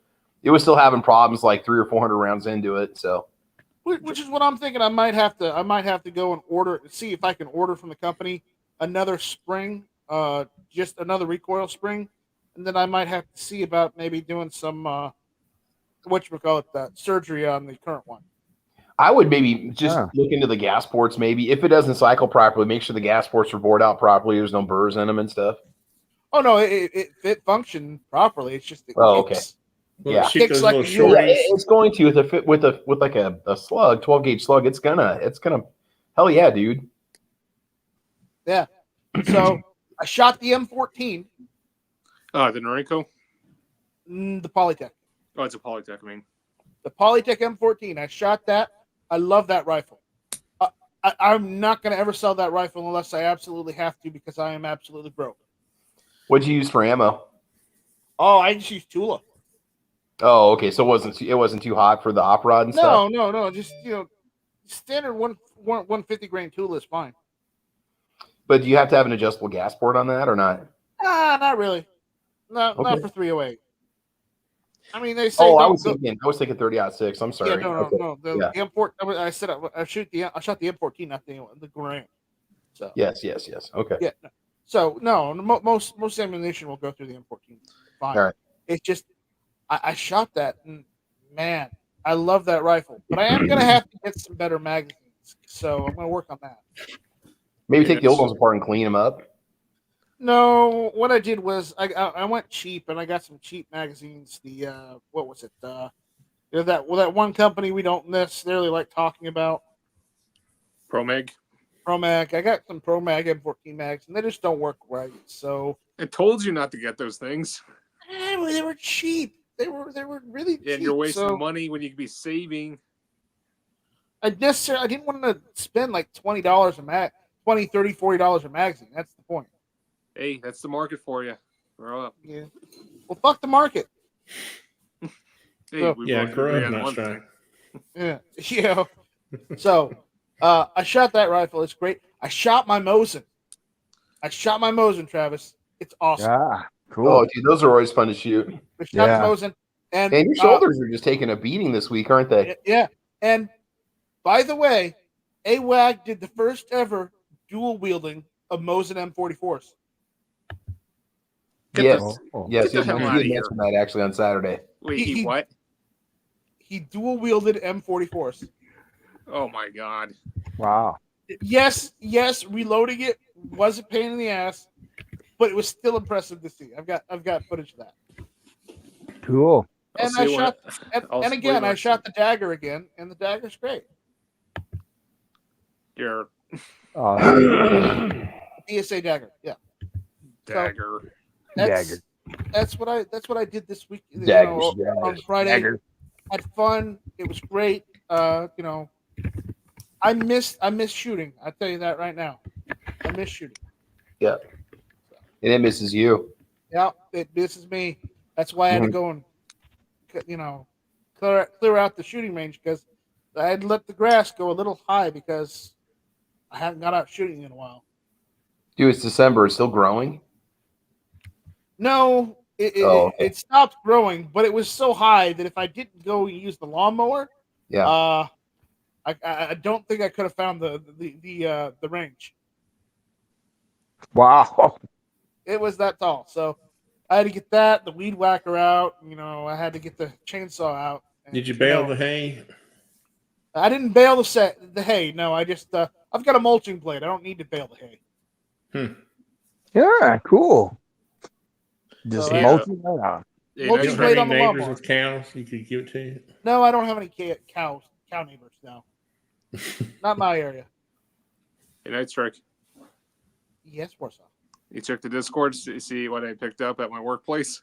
having problems like 300 or 400 rounds into it. So, which is what I'm thinking. I might have to go and see if I can order from the company another spring, just another recoil spring, and then I might have to see about maybe doing some surgery on the current one. I would maybe just look into the gas ports. Maybe if it doesn't cycle properly, make sure the gas ports are bored out properly. There's no burrs in them and stuff. Oh no, it functioned properly. It's just okay. Yeah, kicks like it's going to with a slug, 12 gauge slug. It's gonna hell yeah, dude. Yeah. So I shot the M14. The Noriko? The Polytech. Oh, it's a Polytech, I mean. The Polytech M14. I shot that. I love that rifle. I'm not going to ever sell that rifle unless I absolutely have to because I am absolutely broke. What'd you use for ammo? Oh, I just used Tula. Oh, okay. So it wasn't too hot for the op rod and stuff? No. Just, standard 150 grain Tula is fine. But do you have to have an adjustable gas port on that or not? Not really. No, Okay. not for 308. I mean, they say. I was thinking 30-06. I'm sorry. Yeah, no. The M14. I shot the M14, not the Grand. So yes. Okay. Yeah. So no, most ammunition will go through the M14. Fine. All right. It's just I shot that, and man, I love that rifle. But I am gonna have to get some better magazines, so I'm gonna work on that. Maybe take the old ones apart and clean them up. No, what I did was I went cheap and I got some cheap magazines. The what was it? That one company we don't necessarily like talking about. ProMag. I got some ProMag M14 mags and they just don't work right. So I told you not to get those things. They were cheap. They were really cheap. And you're wasting money when you could be saving. I didn't want to spend like $20 a mag, $20, $30, $40 a magazine. That's the point. Hey, that's the market for you. Grow up. Yeah. Well, fuck the market. Hey, grow up, not try. Yeah. So, I shot that rifle. It's great. I shot my Mosin. Travis. It's awesome. Yeah, cool. Oh, dude, those are always fun to shoot. I shot the Mosin. And your shoulders are just taking a beating this week, aren't they? Yeah. And by the way, AWAG did the first ever dual wielding of Mosin M44s. Yes, Get you the hell mentioned out of here. that actually on Saturday. Wait, he what? He dual wielded M44s. Oh my god! Wow. Yes, reloading it was a pain in the ass, but it was still impressive to see. I've got footage of that. Cool. And I shot the dagger again, and the dagger's great. Your DSA dagger, yeah. Dagger. That's what I did this week. On Friday. Dagger. Had fun. It was great. I miss shooting. I'll tell you that right now. I miss shooting. Yeah. And it misses you. Yeah, it misses me. That's why I had to go and clear out the shooting range because I had let the grass go a little high because I haven't got out shooting in a while. Dude, it's December. It's still growing? No, it stopped growing, but it was so high that if I didn't go use the lawnmower, I don't think I could have found the range. Wow. It was that tall. So I had to get the weed whacker out. I had to get the chainsaw out. Did you bale the hay? I didn't bale the hay. No, I just I've got a mulching blade. I don't need to bale the hay. Yeah, cool. Just mulching that out. You don't have any neighbors with cows you could give it to? No, I don't have any cow neighbors. No, not my area. Hey, Night Strike. Yes, Warsaw. You checked the Discord to see what I picked up at my workplace.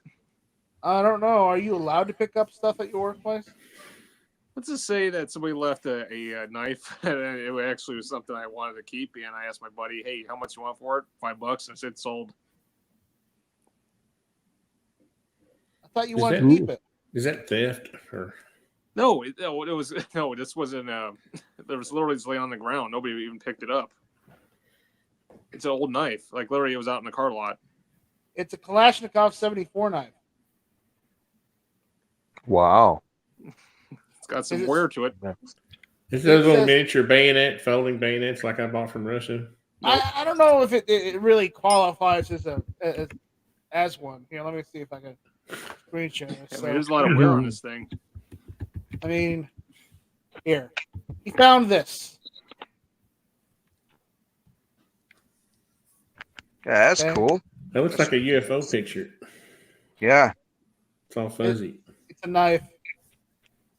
I don't know. Are you allowed to pick up stuff at your workplace? Let's just say that somebody left a knife, and it actually was something I wanted to keep. And I asked my buddy, "Hey, how much you want for it?" $5, and it said sold. I thought you Is wanted that- to keep it. Is that theft or? No, it was no. This wasn't. There was literally just laying on the ground. Nobody even picked it up. It's an old knife. Like literally, it was out in the car lot. It's a Kalashnikov 74 knife. Wow. It's got some Is it- wear to it. Is those little says- miniature bayonet, folding bayonets like I bought from Russia? I don't know if it really qualifies as one. Here, let me see if I can screen share this. I So, mean, there's a lot of wear on this thing. I mean, here. He found this. Yeah, that's Okay. cool. That looks like a UFO picture. Yeah. It's all fuzzy. It's a knife,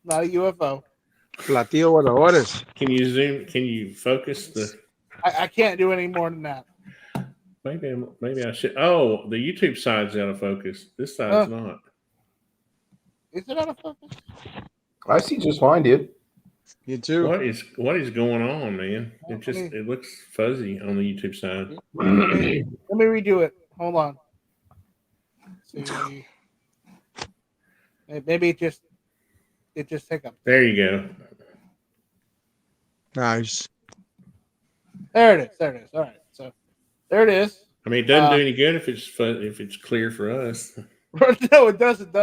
not a UFO. Platillo voladores. Can you zoom? Can you focus the? I can't do any more than that. Maybe I should. Oh, the YouTube side's out of focus. This side's not. Is it out of focus? I see just fine, dude. You too. What is going on, man? It looks fuzzy on the YouTube side. Let me redo it. Hold on. Let's see. Maybe it just hiccups. There you go. Nice. There it is. All right. So there it is. I mean, it doesn't do any good if it's clear for us. No, it doesn't.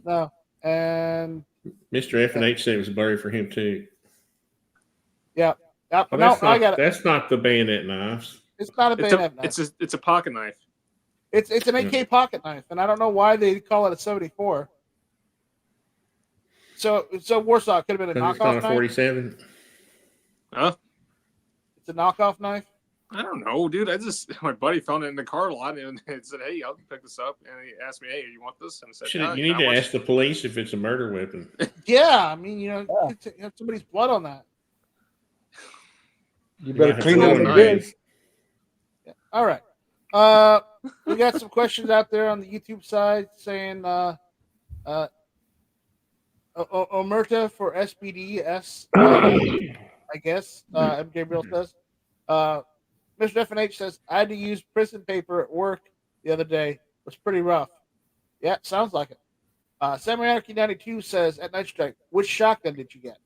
No. And Mr. F and H said it was blurry for him too. yeah. Well, No, I got it. That's not the bayonet knives. It's not a bayonet knife. It's a pocket knife. It's an AK pocket knife, and I don't know why they call it a 74. So Warsaw could have been a Because it's not knockoff a knife. 47. Huh? It's a knockoff knife. I don't know, dude. My buddy found it in the car lot and it said, "Hey, I'll pick this up." And he asked me, "Hey, you want this?" And I said, You need how to much?" ask the police if it's a murder weapon. Yeah, I mean, you have somebody's blood on that. You better might have clean to up roll the the good. knives. Yeah. All right. We got some questions out there on the YouTube side saying Omerta for SBDS, I guess. M. Gabriel says. Mr. FNH says, I had to use prison paper at work the other day. It was pretty rough. Yeah, sounds like it. Samurai Anarchy 92 says, at Night Strike, which shotgun did you get?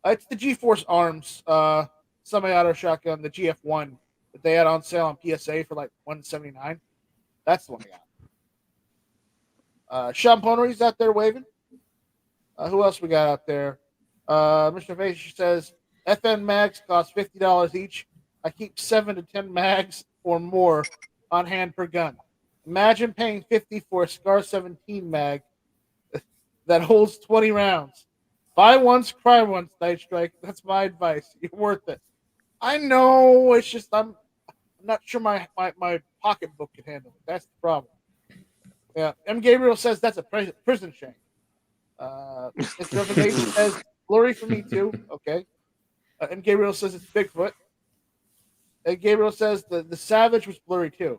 It's the GeForce Arms semi-auto shotgun, the GF1 that they had on sale on PSA for like $179. That's the one I got. Sean Ponery's out there waving. Who else we got out there? Mr. Facial says, FN mags cost $50 each. I keep 7 to 10 mags or more on hand per gun. Imagine paying $50 for a Scar 17 mag that holds 20 rounds. Buy once, cry once, Night Strike. That's my advice. You're worth it. I know. It's just I'm not sure my pocketbook can handle it. That's the problem. Yeah. M. Gabriel says that's a prison shame. Mr. Revelation says blurry for me too. Okay. M. Gabriel says it's Bigfoot. And Gabriel says the Savage was blurry too.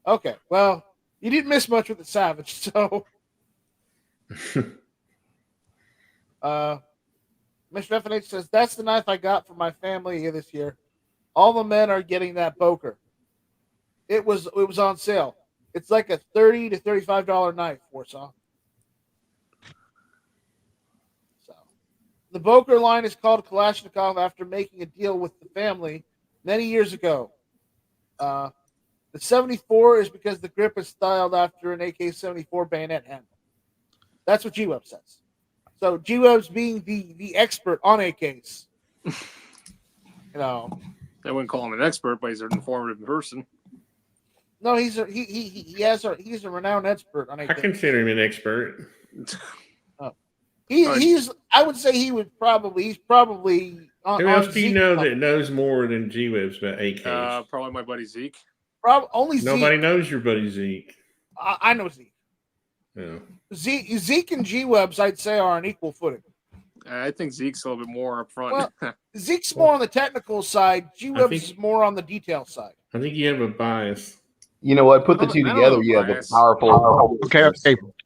Okay. Well, you didn't miss much with the Savage, so. Mr. FNH says that's the knife I got for my family this year. All the men are getting that Boker. It was on sale. It's like a $30 to $35 knife, Warsaw. So the Boker line is called Kalashnikov after making a deal with the family many years ago. The 74 is because the grip is styled after an AK-74 bayonet handle. That's what G-Web says. So G-Web's being the expert on AKs. I wouldn't call him an expert, but he's an informative person. No, he's a renowned expert on I AKs. consider him an expert. He's I would say he's probably on, Who else on do you Zeke know level. that knows more than G-Webs about AKs? Probably my buddy Zeke. Only Nobody Zeke. knows your buddy Zeke. I know Zeke. No. Zeke and G-Webs, I'd say, are on equal footing. I think Zeke's a little bit more up front. Zeke's more on the technical side. G-Webs is more on the detail side. I think you have a bias. You know what? Put the I two don't together. have a You have a bias. powerful. Okay.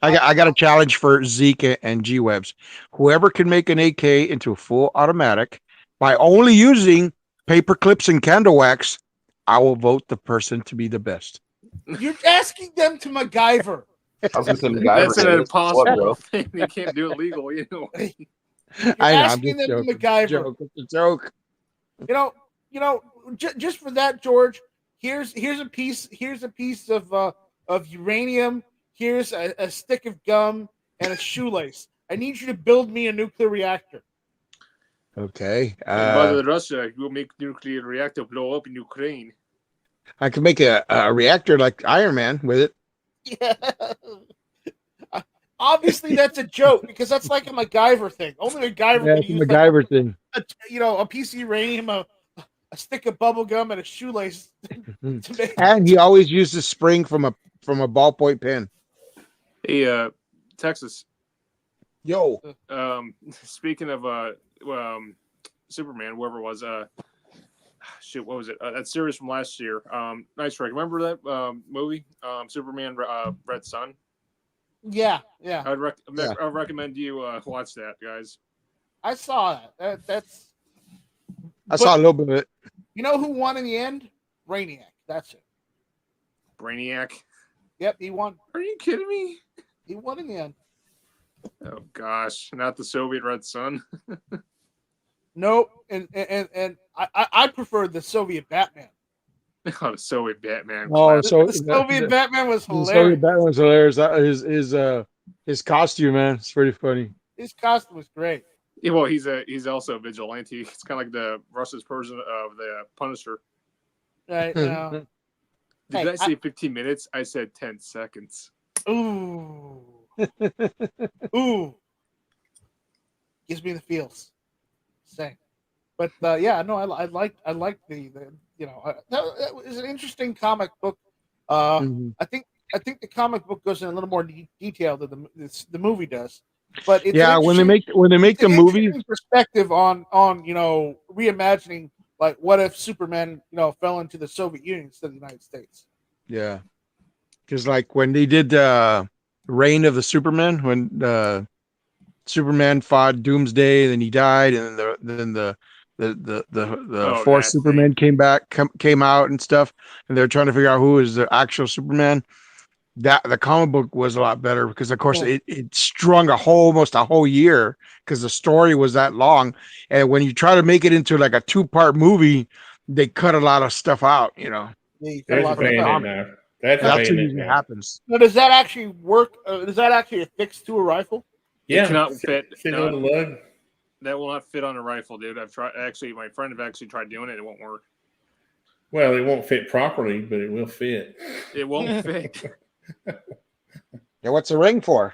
I got a challenge for Zeke and G Webs. Whoever can make an AK into a full automatic by only using paper clips and candle wax, I will vote the person to be the best. You're asking them to MacGyver. I was gonna say MacGyver. That's an What, impossible bro? thing. You can't do it legal. You know. You're I know, I'm asking just them to joking. MacGyver. It's a joke. Just for that, George. Here's a piece of uranium. Here's a stick of gum and a shoelace. I need you to build me a nuclear reactor. Okay. And Mother Russia will make nuclear reactor blow up in Ukraine. I can make a reactor like Iron Man with it. Yeah. Obviously, that's a joke because that's like a MacGyver thing. Only MacGyver Yeah, can it's a use MacGyver thing. a piece of uranium, a stick of bubble gum, and a shoelace. To make, And he always uses spring from a ballpoint pen. Hey, Texas. Yo. Speaking of Superman, whoever it was, shoot, what was it? That series from last year. Nice Strike. Remember that movie, Superman Red Sun? yeah. I would recommend you watch that, guys. I saw that. I saw a little bit of it. You know who won in the end? Brainiac. That's it. Brainiac. Yep, he won. Are you kidding me? He won in the end. Oh gosh, not the Soviet Red Sun. Nope. And I prefer the Soviet Batman. Oh, the Soviet Batman. Oh, so The Soviet Batman was the hilarious. Soviet Batman was hilarious. His costume, man, it's pretty funny. His costume was great. Yeah, well, he's also a vigilante. It's kind of like the Russia's version of the Punisher. Right now. Did I say 15 minutes? I said 10 seconds. Ooh. Ooh. Gives me the feels. Same. But yeah, no, I like the that was an interesting comic book. Mhm. I think the comic book goes in a little more detail than the movie does. But it's when they make the movie perspective on reimagining, like, what if Superman fell into the Soviet Union instead of the United States. Yeah, because like when they did Reign of the Superman, when Superman fought Doomsday, then he died, and then the fourth Superman came out and stuff, and they're trying to figure out who is the actual Superman. That the comic book was a lot better because, of course, it strung almost a whole year because the story was that long, and when you try to make it into like a 2-part movie, they cut a lot of stuff out. Yeah, you cut There's a a lot of bayonet stuff. now. That's That's a what bayonet usually now. happens. Now, does that actually work? Does that actually affix to a rifle? Yeah, It cannot fit. Fit on the lug. That will not fit on a rifle, dude. I've tried. Actually, my friend have actually tried doing it. It won't work. Well, it won't fit properly, but it will fit. It won't fit. Yeah, what's the ring for?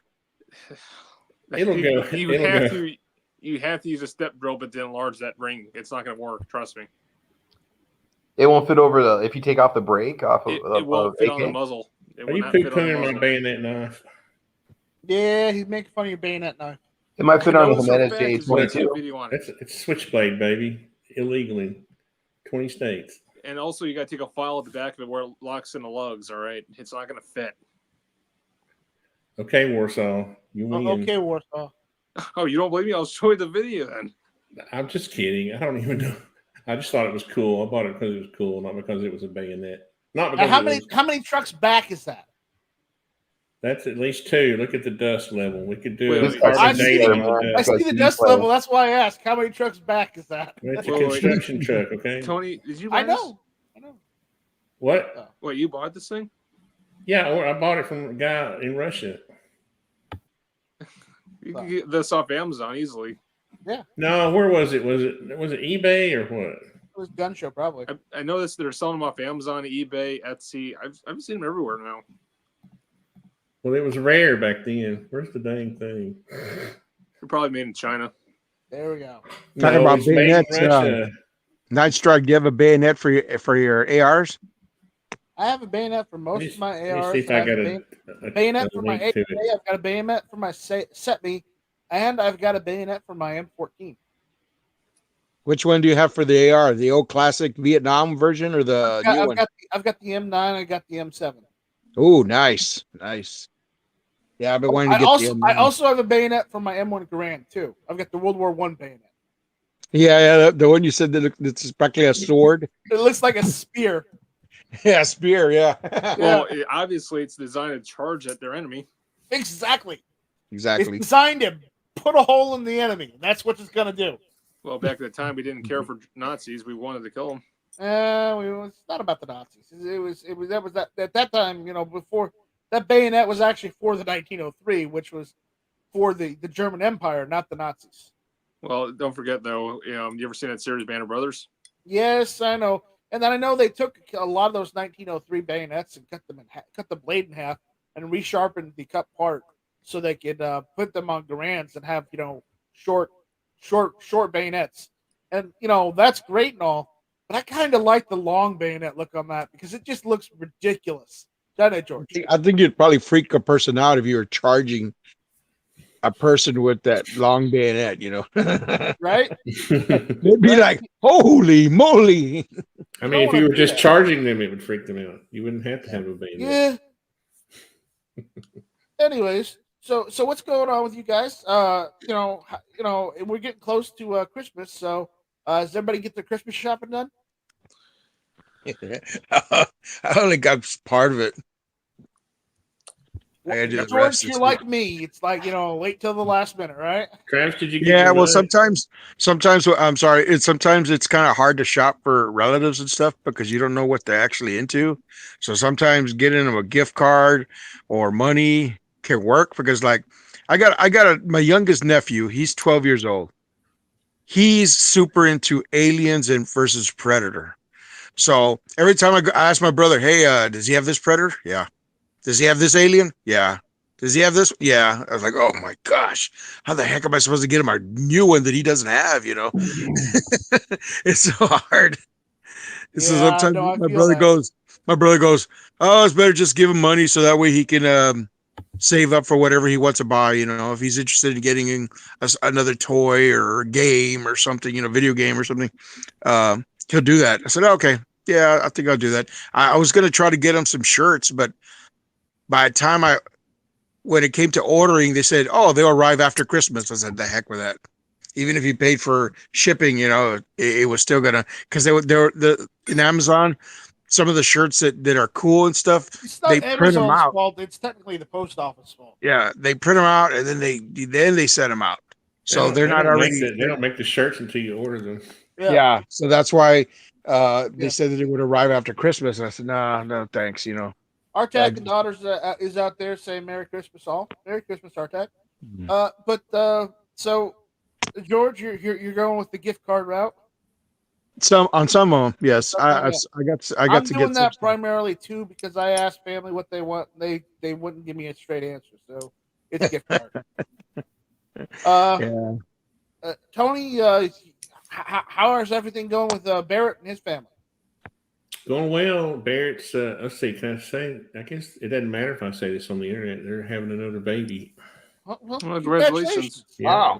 It'll go. You have to use a step drill, but to enlarge that ring. It's not going to work. Trust me. It won't fit over if you take off the brake off of It won't fit on the AK? muzzle. It Are will you not fit on the poo-pooing my muzzle. bayonet knife? Yeah, he's making fun of your bayonet knife. It might fit I on know the for a Jimenez fact 'cause you J22. did a video on it. It's switchblade, baby. Illegal in 20 states. And also, you got to take a file at the back of it where it locks in the lugs. All right, it's not going to fit. Okay, Warsaw, you win. Okay, Warsaw. Oh, you don't believe me? I'll show you the video then. I'm just kidding. I don't even know. I just thought it was cool. I bought it because it was cool, not because it was a bayonet. Not because How many trucks back is that? That's at least 2. Look at the dust level. We could do Wait, a wait, carbon I see dating it. on the I dust. see the dust level. That's why I asked. How many trucks back is that? It's a Wait, wait. construction truck, okay? Tony, did you buy I know. What? What, you bought this thing? Yeah, I bought it from a guy in Russia. You can get this off Amazon easily. No, where was it? Was it eBay or what? It was Gun Show, probably. I know this. They're selling them off Amazon, eBay, Etsy. I've seen them everywhere now. Well, it was rare back then. Where's the dang thing? They're probably made in China. There we go. Talking about it's made in bayonets, Russia. Night Strike, do you have a bayonet for your ARs? I have a bayonet for most of my Let me ARs. see if I I have got a bayonet for my link to AK. it. I've got a bayonet for my SETME, and I've got a bayonet for my M14. Which one do you have for the AR? The old classic Vietnam version or the new one? I've got the M9. I got the M7. Oh, nice. Yeah, I've been wanting to get the M9. I also have a bayonet for my M1 Garand too. I've got the World War I bayonet. Yeah, the one you said that it's practically a sword. It looks like a spear. Yeah, spear. Yeah. Well, obviously, it's designed to charge at their enemy. Exactly. Exactly. It's designed to put a hole in the enemy. And that's what it's going to do. Well, back at the time, we didn't care for Nazis. We wanted to kill them. It's not about the Nazis. At that time, before that bayonet was actually for the 1903, which was for the German Empire, not the Nazis. Well, don't forget though. You ever seen that series Band of Brothers? Yes, I know. And then I know they took a lot of those 1903 bayonets and cut the blade in half and resharpened the cut part so they could put them on Garands and have short bayonets. And that's great and all, but I kind of like the long bayonet look on that because it just looks ridiculous. Doesn't it, George? I think you'd probably freak a person out if you were charging a person with that long bayonet, Right? They'd be like, holy moly. I mean, if you were just charging them, it would freak them out. You wouldn't have to have a bayonet. Yeah. Anyways, so what's going on with you guys? We're getting close to Christmas, so does everybody get their Christmas shopping done? I only got part of it. George, you're like me. It's like, wait till the last minute, right? Travis, did you get Yeah, your well, money? sometimes I'm sorry. Sometimes it's kind of hard to shop for relatives and stuff because you don't know what they're actually into. So sometimes getting them a gift card or money can work because, like, my youngest nephew. He's 12 years old. He's super into Aliens and versus Predator. So every time I ask my brother, hey, does he have this Predator? Yeah. Does he have this Alien? Yeah. Does he have this? Yeah. I was like, oh my gosh, how the heck am I supposed to get him a new one that he doesn't have? It's so hard. So sometimes my brother goes, oh, it's better just give him money so that way he can save up for whatever he wants to buy. If he's interested in getting another toy or a game or something, video game or something, he'll do that. I said, okay, yeah, I think I'll do that. I was going to try to get him some shirts, but by the time when it came to ordering, they said, oh, they'll arrive after Christmas. I said, the heck with that. Even if you paid for shipping, it was still gonna, because in Amazon, some of the shirts that are cool and stuff, they print them out. Fault. It's technically the post office fault. Yeah, they print them out and then they send them out. So they're not already. They don't make the shirts until you order them. Yeah. So that's why they said that it would arrive after Christmas. And I said, no, thanks. Artak and Daughters is out there saying Merry Christmas all. Merry Christmas, Artak. So George, you're going with the gift card route. On some of them, yes. I got to doing get that primarily too because I asked family what they want. They wouldn't give me a straight answer, so it's gift card. Tony, how is everything going with Barrett and his family? Going well. Barrett's, let's see, can I say, I guess it doesn't matter if I say this on the internet. They're having another baby. Well, Congratulations. Yeah, wow.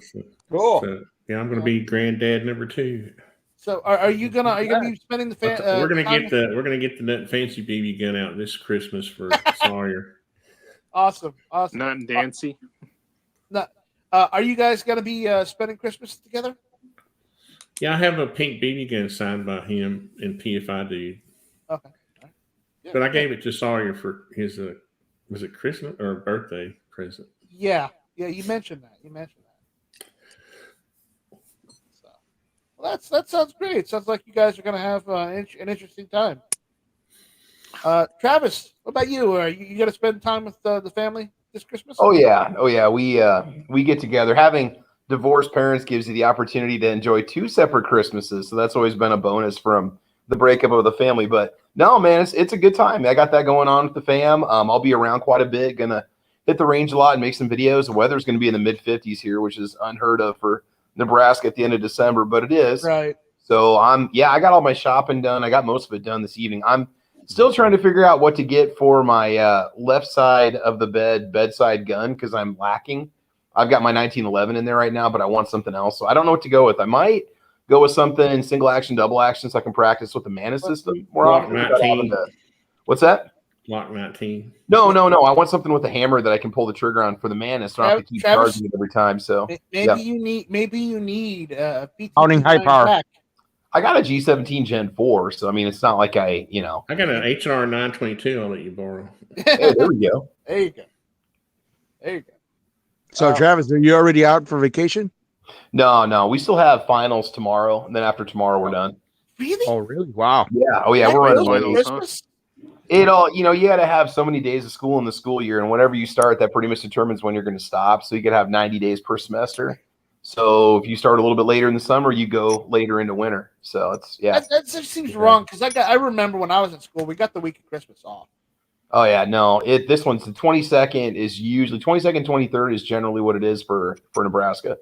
Cool. So, yeah, I'm going to be granddad number 2. So are you gonna be spending the we're gonna get the nut fancy BB gun out this Christmas for Sawyer. Awesome. Not in Dancy. Are you guys gonna be spending Christmas together? Yeah, I have a pink BB gun signed by him and PFI dude. Okay. Yeah, but I gave it to Sawyer for his was it Christmas or birthday present? Yeah, you mentioned that. So, well, that sounds great. It sounds like you guys are going to have an interesting time. Travis, what about you? Are you going to spend time with the family this Christmas? Oh yeah. We get together. Having divorced parents gives you the opportunity to enjoy 2 separate Christmases, so that's always been a bonus from the breakup of the family. But no, man, it's a good time. I got that going on with the fam. I'll be around quite a bit. Gonna hit the range a lot and make some videos. The weather's going to be in the mid-50s here, which is unheard of for Nebraska at the end of December, but it is. Right. So I got all my shopping done. I got most of it done this evening. I'm still trying to figure out what to get for my left side of the bedside gun because I'm lacking. I've got my 1911 in there right now, but I want something else. So I don't know what to go with. I might go with something single action, double action, so I can practice with the mana system more Glock often. 19. What's that? Glock 19. No. I want something with a hammer that I can pull the trigger on for the mana, so I don't have to keep charging it every time. So maybe you need a Mounting high power. back. I got a G17 Gen 4, so I mean it's not like I got an H&R 922 I'll let you borrow. Hey, there we go. There you go. So, Travis, are you already out for vacation? No. We still have finals tomorrow, and then after tomorrow we're done. Really? Oh, really? Wow. Yeah. Oh yeah, we're running late. Christmas? It all, you got to have so many days of school in the school year, and whenever you start, that pretty much determines when you're going to stop. So you could have 90 days per semester. So if you start a little bit later in the summer, you go later into winter. So it's That just seems wrong because I remember when I was in school, we got the week of Christmas off. Oh yeah, no. This one's the 22nd is usually 22nd, 23rd is generally what it is for Nebraska.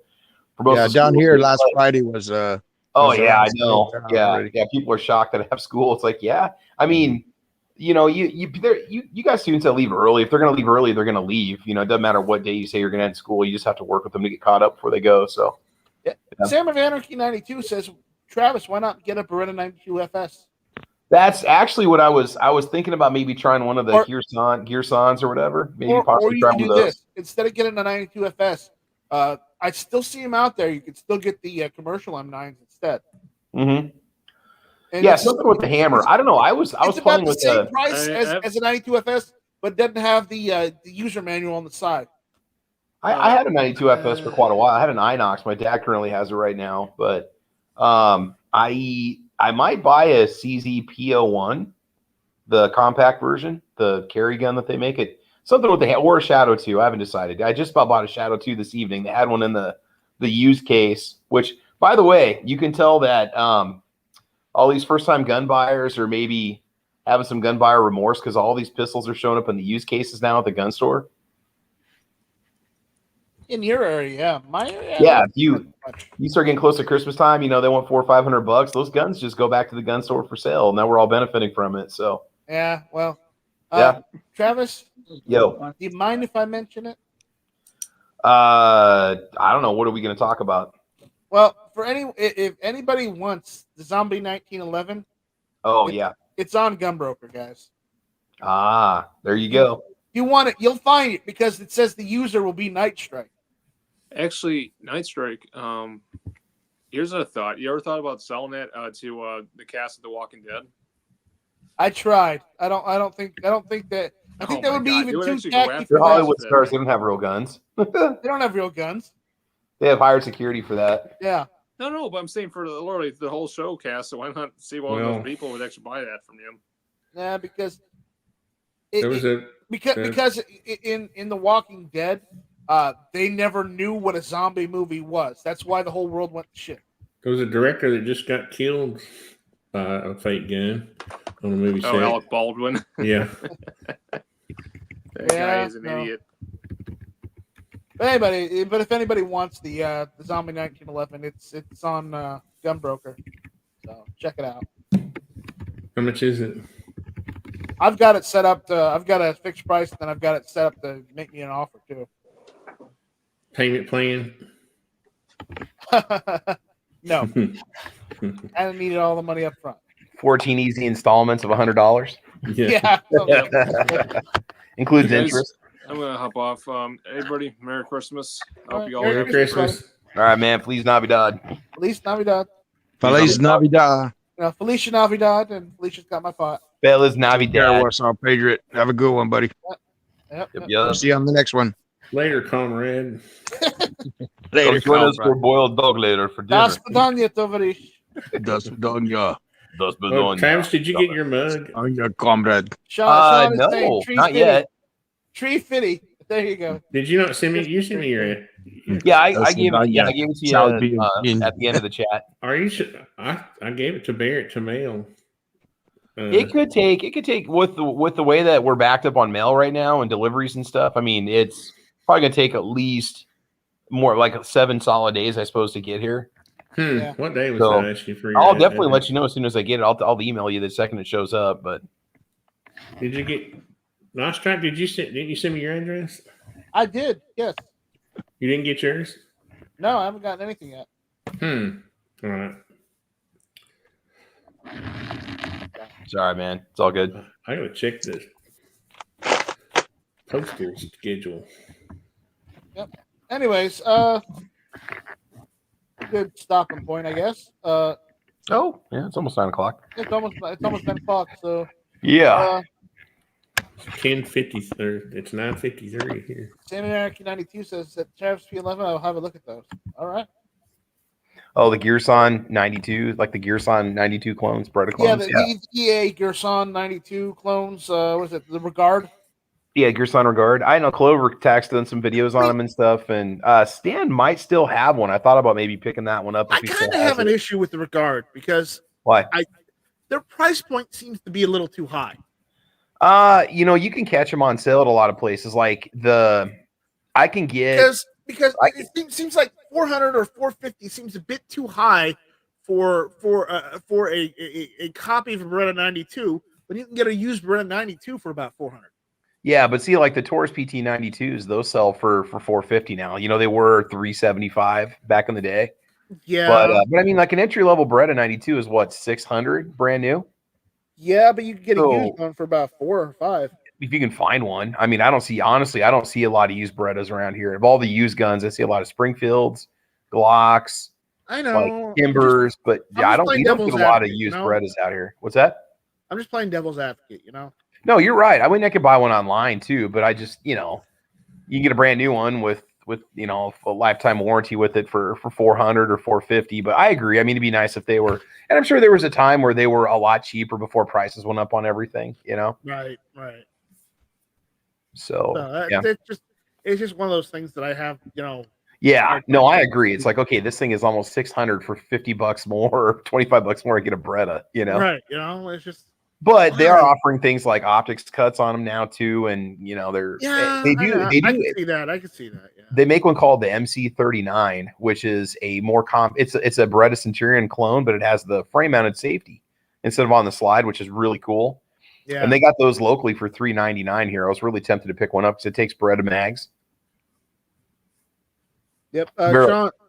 For most down schools, here last Friday was. Oh was yeah, I last know. day already. Yeah. People are shocked that I have school. It's like, yeah. I mean, you guys students that leave early. If they're going to leave early, they're going to leave. It doesn't matter what day you say you're going to end school. You just have to work with them to get caught up before they go. So, yeah. Sam of Anarchy 92 says, Travis, why not get a Beretta 92 FS? That's actually what I was thinking about. Maybe trying one of the Gearsons or whatever. Maybe possibly try one of those. This. Instead of getting a 92 FS, I still see them out there. You can still get the commercial M9s instead. Mm-hmm. And yeah, something with the hammer. I don't know. I was playing with the same price as a 92 FS, but doesn't have the user manual on the side. I had a 92 FS for quite a while. I had an Inox. My dad currently has it right now, but I might buy a CZ P01, the compact version, the carry gun that they make it. Something with or a Shadow 2. I haven't decided. I just bought a Shadow 2 this evening. They had one in the used case, which, by the way, you can tell that all these first-time gun buyers are maybe having some gun buyer remorse because all these pistols are showing up in the used cases now at the gun store. In your area, yeah. My area. Yeah, if you start getting close to Christmas time, they want $400 or $500. Those guns just go back to the gun store for sale. Now we're all benefiting from it. So yeah, well, yeah. Travis, yo, do you mind if I mention it? I don't know. What are we going to talk about? Well, if anybody wants the Zombie 1911, it's on Gunbroker, guys. Ah, there you go. You want it, you'll find it because it says the user will be Night Strike. Actually, Night Strike. Here's a thought. You ever thought about selling that to the cast of The Walking Dead? I tried. I don't think that. I think that would be even too tacky. They're Hollywood stars. They don't have real guns. They don't have real guns. They have hired security for that. Yeah. No, but I'm saying for literally the whole show cast. So why not see one of those people would actually buy that from you? Yeah, because because in The Walking Dead, they never knew what a zombie movie was. That's why the whole world went to shit. There was a director that just got killed by a fake gun on a movie set. Oh, Alec Baldwin. Yeah. That guy is an idiot. But if anybody wants the Zombie 1911, it's on Gunbroker, so check it out. How much is it? I've got it set up I've got a fixed price, and then I've got it set up to make me an offer too. Payment plan? No. I needed all the money up front. 14 easy installments of $100. Yeah. Includes interest. I'm gonna hop off. Everybody, Merry Christmas. Hope you all Merry Christmas. All right, man. Feliz Navidad. Feliz Navidad. Feliz Navidad. Felicia Navidad, and Felicia's got my pot. Feliz Navidad. Warsaw Patriot. Have a good one, buddy. Yep. See you on the next one. Later, comrade. Later, join us for boiled dog later for dinner. Das Vidanya, Tovarish. Das Vidanya. Travis, did you get your mug? On your comrade. Sean no, not yet. Tree Fitty. There you go. Did you not send me? You sent me your. Yeah, I gave it. Yeah, I gave it to you at the end of the chat. Are you? I gave it to Barrett to mail. It could take with the way that we're backed up on mail right now and deliveries and stuff. I mean, it's probably gonna take at least more like 7 solid days, I suppose, to get here. Yeah. What day was that? Actually, for I'll definitely let you know as soon as I get it. I'll email you the second it shows up. But did you get? Last time, didn't you send me your address? I did. Yes. You didn't get yours? No, I haven't gotten anything yet. All right. Sorry, man. It's all good. I gotta check this postal schedule. Anyways, good stopping point, I guess. Oh, yeah, it's almost 9 o'clock. It's almost 10 o'clock. So Yeah. 10:53. It's 9:53 here. San Anarchy 92 says that Travis P11. I'll have a look at those. All right. Oh, the Gearson 92, like the Gearson 92 clones, Bretta Yeah, clones. the EA Gerson 92 clones. Was it the Regard? Yeah, Gearson Regard. I know Clover Tax done some videos on them and stuff, and Stan might still have one. I thought about maybe picking that one up. I kind of have an issue with the Regard because Why? Their price point seems to be a little too high. You can catch them on sale at a lot of places. Like I can get because it seems like 400 or 450 seems a bit too high for a copy of a Beretta 92, but you can get a used Beretta 92 for about 400. Yeah, but see, like the Taurus PT 92s, those sell for 450 now. They were 375 back in the day. Yeah, but I mean, like an entry level Beretta 92 is what, 600 brand new. Yeah, but you can get a used one for about 4 or 5 if you can find one. I mean, I don't see a lot of used Berettas around here. Of all the used guns, I see a lot of Springfields, Glocks, I know, like Timbers, but yeah, we don't get a lot of used Berettas out here. What's that? I'm just playing devil's advocate, No, you're right. I mean, I could buy one online too, but I just, you can get a brand new one with a lifetime warranty with it for 400 or 450. But I agree. I mean, it'd be nice if they were, and I'm sure there was a time where they were a lot cheaper before prices went up on everything, Right. So yeah. It's just one of those things that I have, Yeah, no, I agree. It's like, okay, this thing is almost 600 for $50 more or $25 more to get a Beretta, Right. It's just. But they are offering things like optics cuts on them now too, and they're they do. I can see that. Yeah. They make one called the MC39, which is a more It's a Beretta Centurion clone, but it has the frame mounted safety instead of on the slide, which is really cool. Yeah. And they got those locally for $399 here. I was really tempted to pick one up because it takes Beretta mags. Yep.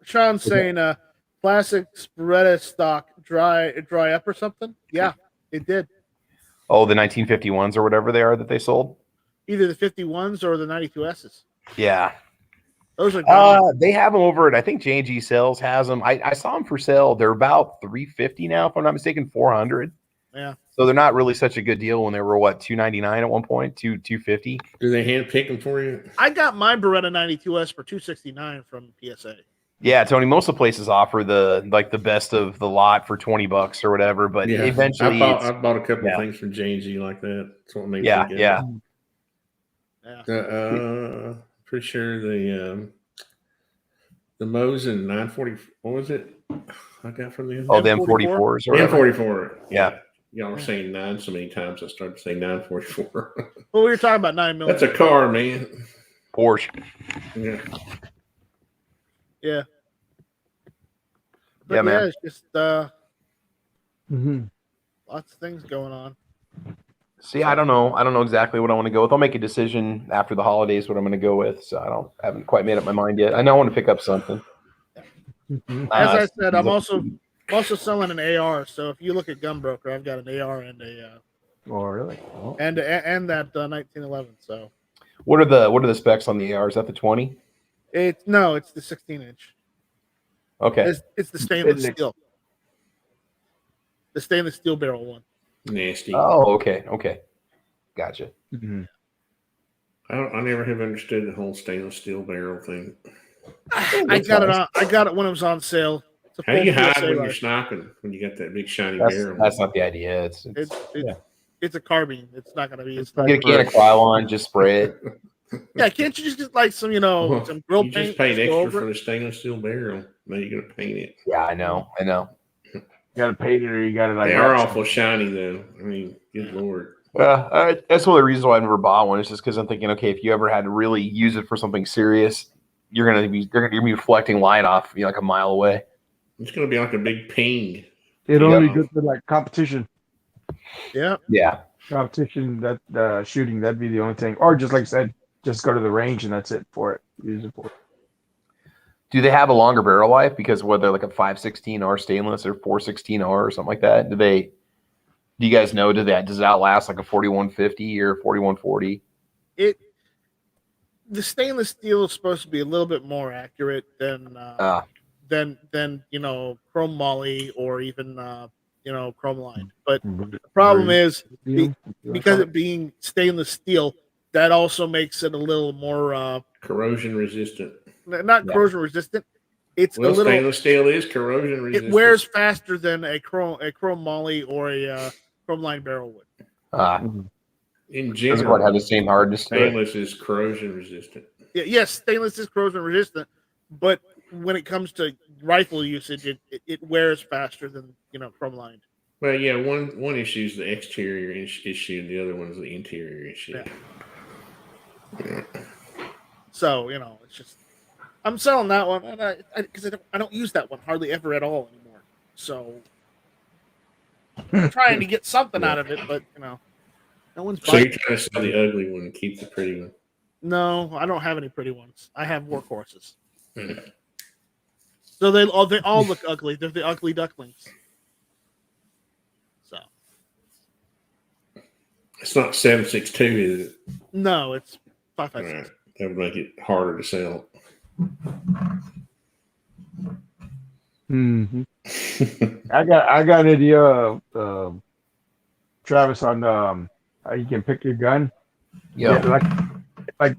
Sean's saying plastic Beretta stock dry up or something. Yeah, it did. Oh, the 1951s or whatever they are that they sold? Either the 51s or the 92Ss. Yeah. Those are gone. They have them over at, I think J&G Sales has them. I saw them for sale. They're about $350 now, if I'm not mistaken, $400. Yeah. So they're not really such a good deal when they were, what, $299 at one point, $250? Do they hand pick them for you? I got my Beretta 92S for $269 from PSA. Yeah, Tony, most of the places offer the best of the lot for $20 or whatever, but eventually I bought a couple of things from J&G like that. That's what made me think pretty sure the Mosin 940, what was it? I got from the the M44s or M44. Yeah. Y'all were saying 9 so many times I started to say 944. Well, we were talking about 9mm. That's a car, man. Porsche. Yeah. Yeah. But yeah, man. It's just lots of things going on. See, I don't know exactly what I want to go with. I'll make a decision after the holidays what I'm going to go with. So I haven't quite made up my mind yet. I know I want to pick up something. As I said, I'm also selling an AR. So if you look at Gunbroker, I've got an AR and a. Oh, really? Oh. And that 1911. So. What are the specs on the AR? Is that the 20? It's the 16-inch. Okay. It's the stainless steel. The stainless steel barrel one. Nasty. Oh, okay. Gotcha. Mm-hmm. I never have understood the whole stainless steel barrel thing. I got it when it was on sale. How do you hide when you're sniping when you got that big shiny barrel? That's not the idea. It's a carbine. It's not going to be. It's get a can of Krylon, just spray it. Yeah, can't you just get like some, some grill paint? You just paid extra for the stainless steel barrel. Now you're gonna paint it. Yeah, I know. You got to paint it, or you got to like. They are awful shiny, though. I mean, good lord. That's one of the reasons why I never bought one. It's just because I'm thinking, okay, if you ever had to really use it for something serious, you're gonna be reflecting light off, like a mile away. It's gonna be like a big ping. It'll only be good for like competition. Yeah. Yeah. Competition, that shooting, that'd be the only thing. Or just like I said, just go to the range and that's it for it. Use it for it. Do they have a longer barrel life? Because whether like a 516R stainless or 416R or something like that, do they? Do you guys know? Does it outlast like a 4150 or 4140? The stainless steel is supposed to be a little bit more accurate than chrome moly or even chrome lined. But the problem is because it being stainless steel, that also makes it a little more corrosion resistant. Not corrosion resistant. It's well, a little stainless steel is corrosion resistant. It wears faster than a chrome moly or a chrome line barrel would. In general, have the same hardness. Stainless is corrosion resistant. Yes, stainless is corrosion resistant, but when it comes to rifle usage, it wears faster than chrome lined. Well, yeah, one issue is the exterior issue, and the other one is the interior issue. Yeah. So it's just I'm selling that one, and because I don't use that one hardly ever at all anymore. So I'm trying to get something out of it, but no one's. So you're trying to sell the ugly one and keep the pretty one? No, I don't have any pretty ones. I have workhorses. So they all look ugly. They're the ugly ducklings. So it's not 7.62, is it? No, it's 5.56. Right. That would make it harder to sell. Mm-hmm. I got an idea, Travis, on how you can pick your gun. Yeah, get like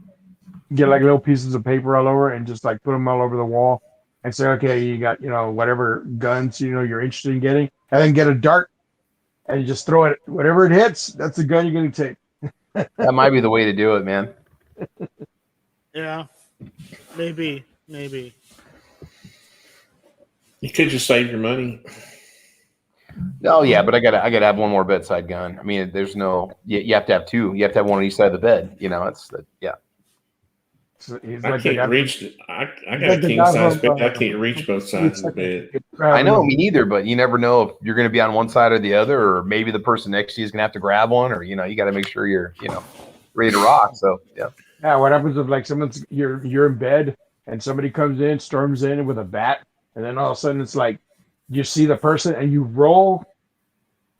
little pieces of paper all over and just like put them all over the wall and say, okay, you got whatever guns you're interested in getting, and then get a dart and you just throw it whatever it hits. That's the gun you're going to take. that might be the way to do it, man. Yeah, maybe. You could just save your money. Oh yeah, but I gotta have one more bedside gun. I mean, there's no you have to have two. You have to have one on each side of the bed. So I can't reach it. I got a king size bed. I can't reach both sides of the bed. I know, me neither. But you never know if you're going to be on one side or the other, or maybe the person next to you is going to have to grab one, or you got to make sure you're ready to rock. So yeah. Yeah, what happens if like you're in bed and somebody comes in, storms in with a bat, and then all of a sudden it's like you see the person and you roll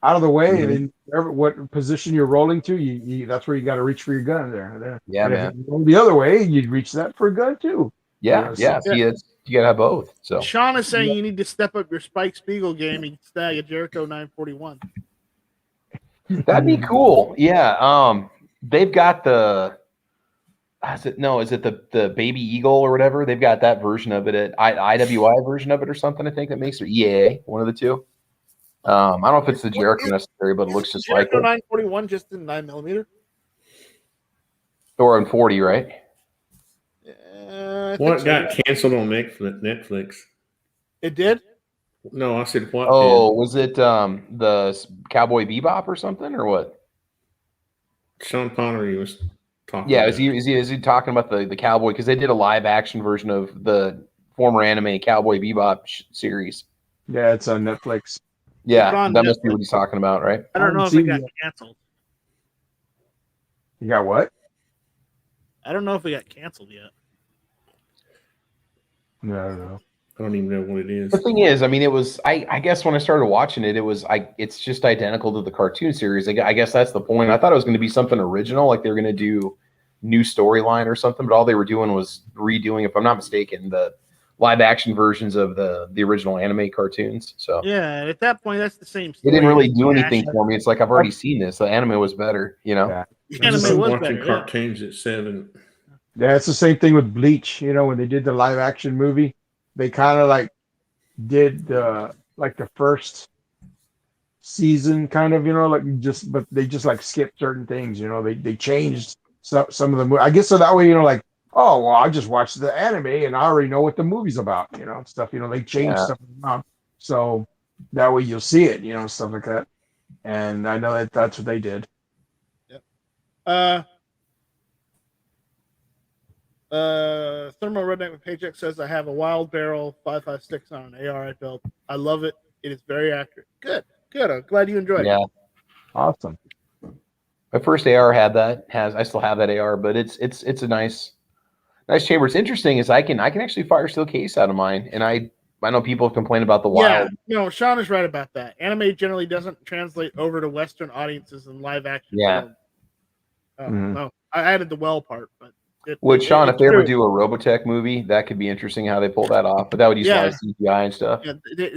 out of the way, and then what position you're rolling to, you that's where you got to reach for your gun there. Yeah, and man. If you roll the other way, you'd reach that for a gun too. Yeah. See, you got to have both. So Sean is saying you need to step up your Spike Spiegel game and snag a Jericho 941. that'd be cool. Yeah. They've got the. Is it the Baby Eagle or whatever? They've got that version of it at IWI version of it or something. I think that makes it EAA, one of the two. I don't know if it's the Jericho necessary, but it looks just like Jericho 941 just in 9mm. Or in 40, right? What got canceled on Netflix? It did? No, I said what? Oh, was it the Cowboy Bebop or something, or what? Sean Connery was talking. Yeah, about. is he talking about the Cowboy? Because they did a live action version of the former anime Cowboy Bebop series. Yeah, it's on Netflix. Yeah, that must be what he's talking about, right? I don't know if it got canceled. You got what? Oh, I don't know if it got canceled yet. No, I don't know. I don't even know what it is. The thing is, I mean, it was. I guess when I started watching it, it's just identical to the cartoon series. I guess that's the point. I thought it was going to be something original, like they were going to do new storyline or something, but all they were doing was redoing, if I'm not mistaken, the live action versions of the original anime cartoons. So yeah, at that point, that's the same story. It didn't really do anything for me. It's like I've already seen this. The anime was better, Yeah. The anime was better. Cartoons at 7. Yeah, it's the same thing with Bleach. When they did the live action movie, they kind of like did like the first season, kind of, but they just like skipped certain things. They changed some of the. I guess so that way, like, oh well, I just watched the anime and I already know what the movie's about, stuff. They changed stuff around, so that way you'll see it, stuff like that. And I know that's what they did. Yep. Thermal Redneck with Paycheck says I have a wild barrel 5.56 on an AR I built. I love it. It is very accurate. Good. I'm glad you enjoyed it. Yeah, awesome. My first AR had that. I still have that AR, but it's a nice chamber. It's interesting is I can actually fire steel case out of mine, and I I know people have complained about the Yeah, wild. no, Sean is right about that. Anime generally doesn't translate over to Western audiences in live action. Yeah. film. Oh, Mhm. no, I added the well part, but Would Sean, if they ever true. do a Robotech movie, that could be interesting how they pull that off. But that would use a lot of CGI and stuff. Yeah,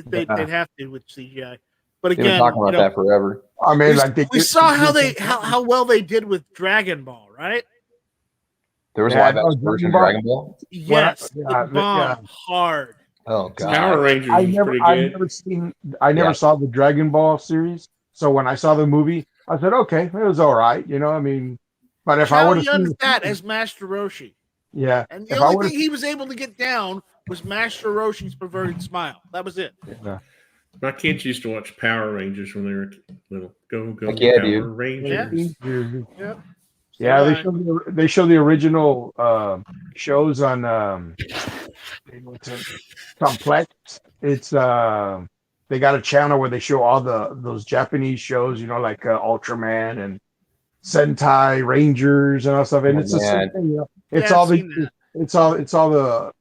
they'd have to with CGI. But They've been again, talking about that forever. I mean, like we saw how well they did with Dragon Ball, right? There was a Yeah, live action version of Dragon Ball. Yes, yeah, it bombed hard. Oh god. Power Rangers is pretty good. I never saw the Dragon Ball series. So when I saw the movie, I said, okay, it was all right. You know, I mean, but if I would have seen that as Master Roshi, yeah, and the only thing he was able to get down was Master Roshi's perverted smile. That was it. Yeah. My kids used to watch Power Rangers when they were little. Go Heck yeah, Power dude. Rangers. Yep. Yeah, they show the original shows on Complex. It's they got a channel where they show all those Japanese shows, you know, like Ultraman and Sentai Rangers and all stuff. And it's the same thing, you know. It's all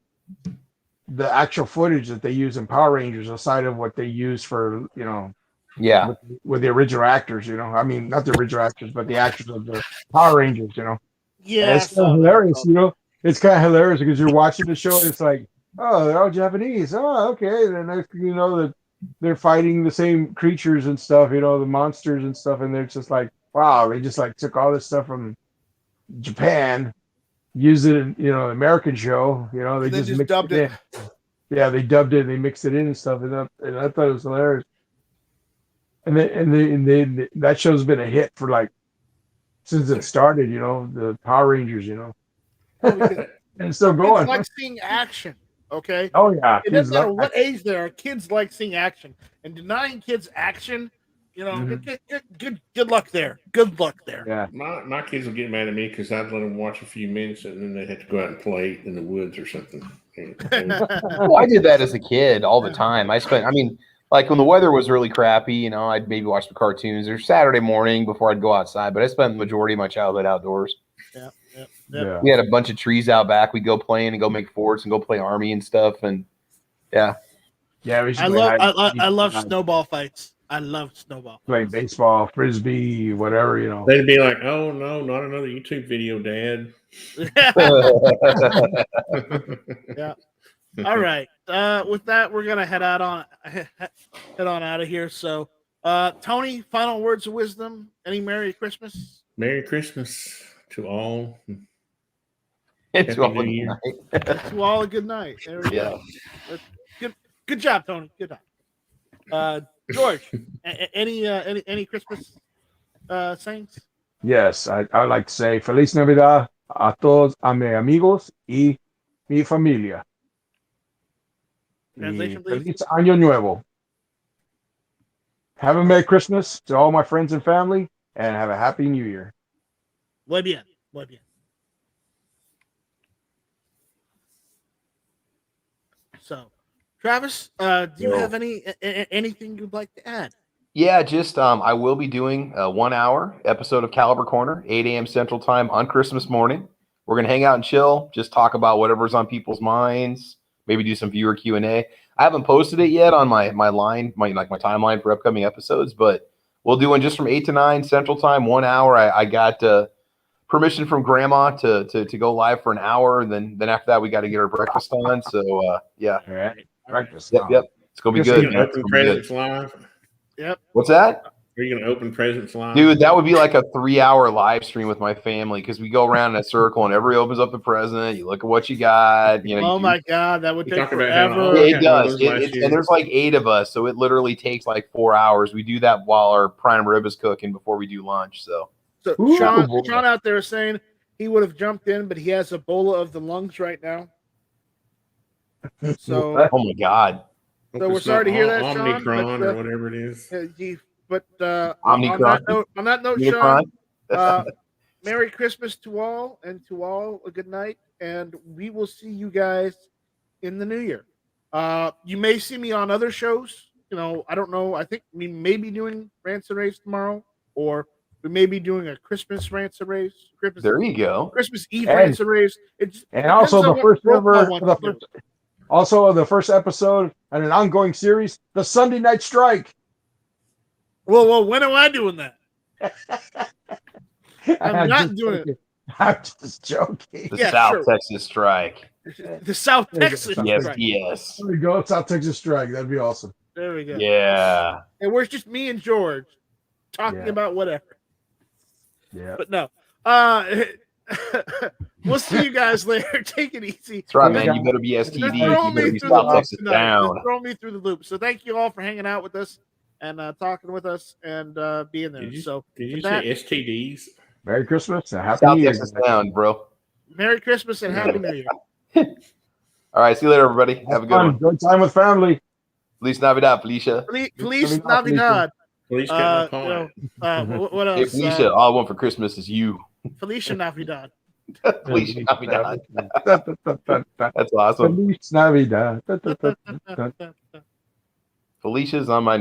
the actual footage that they use in Power Rangers aside of what they use for, you know, with the original actors, you know. I mean, not the original actors, but the actors of the Power Rangers, you know. Yeah, it's kind of hilarious, you know. It's kind of hilarious because you're watching the show and it's like, oh, they're all Japanese. Oh, okay. Then next thing you know that they're fighting the same creatures and stuff, you know, the monsters and stuff, and they're just like, wow, they just like took all this stuff from Japan, used it in, you know, American show, you know, they just dubbed it. Yeah, they dubbed it and they mixed it in and stuff, and I thought it was hilarious. And then that show's been a hit for like since it started, you know, the Power Rangers, you know. And it's still going. Kids like seeing action, okay? Oh yeah. It doesn't matter what age they are, kids like seeing action. And denying kids action, you know, good luck there. Good luck there. Yeah. My kids will get mad at me because I'd let them watch a few minutes and then they'd have to go out and play in the woods or something. Well, I did that as a kid all the time. Like when the weather was really crappy, you know, I'd maybe watch the cartoons or Saturday morning before I'd go outside. But I spent the majority of my childhood outdoors. Yeah. We had a bunch of trees out back. We'd go playing and go make forts and go play army and stuff. And yeah. I love snowball fights. I love snowball. Playing baseball, frisbee, whatever, you know. They'd be like, "Oh no, not another YouTube video, Dad." Yeah. All right. With that, we're gonna head on out of here. So, Tony, final words of wisdom. Any Merry Christmas? Merry Christmas to all. To all, New Year. To all a good night. There we go. Good job, Tony. Good job. George, any Christmas sayings? Yes, I would like to say Feliz Navidad a todos a mis amigos y mi familia. Translation, please. Feliz Año Nuevo. Have a Merry Christmas to all my friends and family, and have a Happy New Year. Muy bien. So, Travis, do you have anything you'd like to add? Yeah, just I will be doing a 1 hour episode of Caliber Corner, 8 a.m. Central Time on Christmas morning. We're gonna hang out and chill, just talk about whatever's on people's minds, maybe do some viewer Q&A. I haven't posted it yet on my timeline for upcoming episodes, but we'll do one just from 8 to 9 Central Time, 1 hour. I got permission from Grandma to go live for an hour, and then after that we got to get our breakfast on. So yeah. All right. Breakfast. Yep. It's gonna be good. Are you gonna open presents live? Yep. What's that? Are you gonna open presents live? Dude, that would be like a 3-hour live stream with my family because we go around in a circle and everybody opens up the present. You look at what you got. You know. Oh my God, that would take forever. forever. It does. And there's like 8 of us, so it literally takes like 4 hours. We do that while our prime rib is cooking before we do lunch. So Sean out there is saying he would have jumped in, but he has Ebola of the lungs right now. So, oh my God. So we're sorry to hear that, Sean. Omicron or whatever it is. But Omicron. On that note, Sean, Merry Christmas to all, and to all a good night, and we will see you guys in the new year. You may see me on other shows. You know, I don't know. I think we may be doing Rants and Raves tomorrow, or we may be doing a Christmas Rants and Raves. There you go. Christmas Eve Rants and Raves. And also the first ever Also, the first episode and an ongoing series, The Sunday Night Strike. Whoa, when am I doing that? I'm not doing it. I'm just joking. The Yeah, South sure. Texas Strike. The South There you go. Texas Yes, strike. yes. There we go. South Texas Strike. That'd be awesome. There we go. Yeah. And we're just me and George talking Yeah. about whatever. Yeah. But no. We'll see you guys later. Take it easy. That's right, man. You better be STD. Just You throw better me be through the South loop Texas tonight. down. Just throw me through the loop. So thank you all for hanging out with us and talking with us and being there. Did you So say that- STDs? Merry Christmas and Happy South New Year. Texas down, bro. Merry Christmas and Happy New Year. All right. See you later, everybody. Have a good one. Good time with family. Feliz Navidad, Felicia. Feliz Navidad. Please got my You know, point. what Hey, else? Felicia, all I want for Christmas is you. Felicia Navidad. Felicia Navidad. That's awesome. Feliz Navidad. Felicia's on my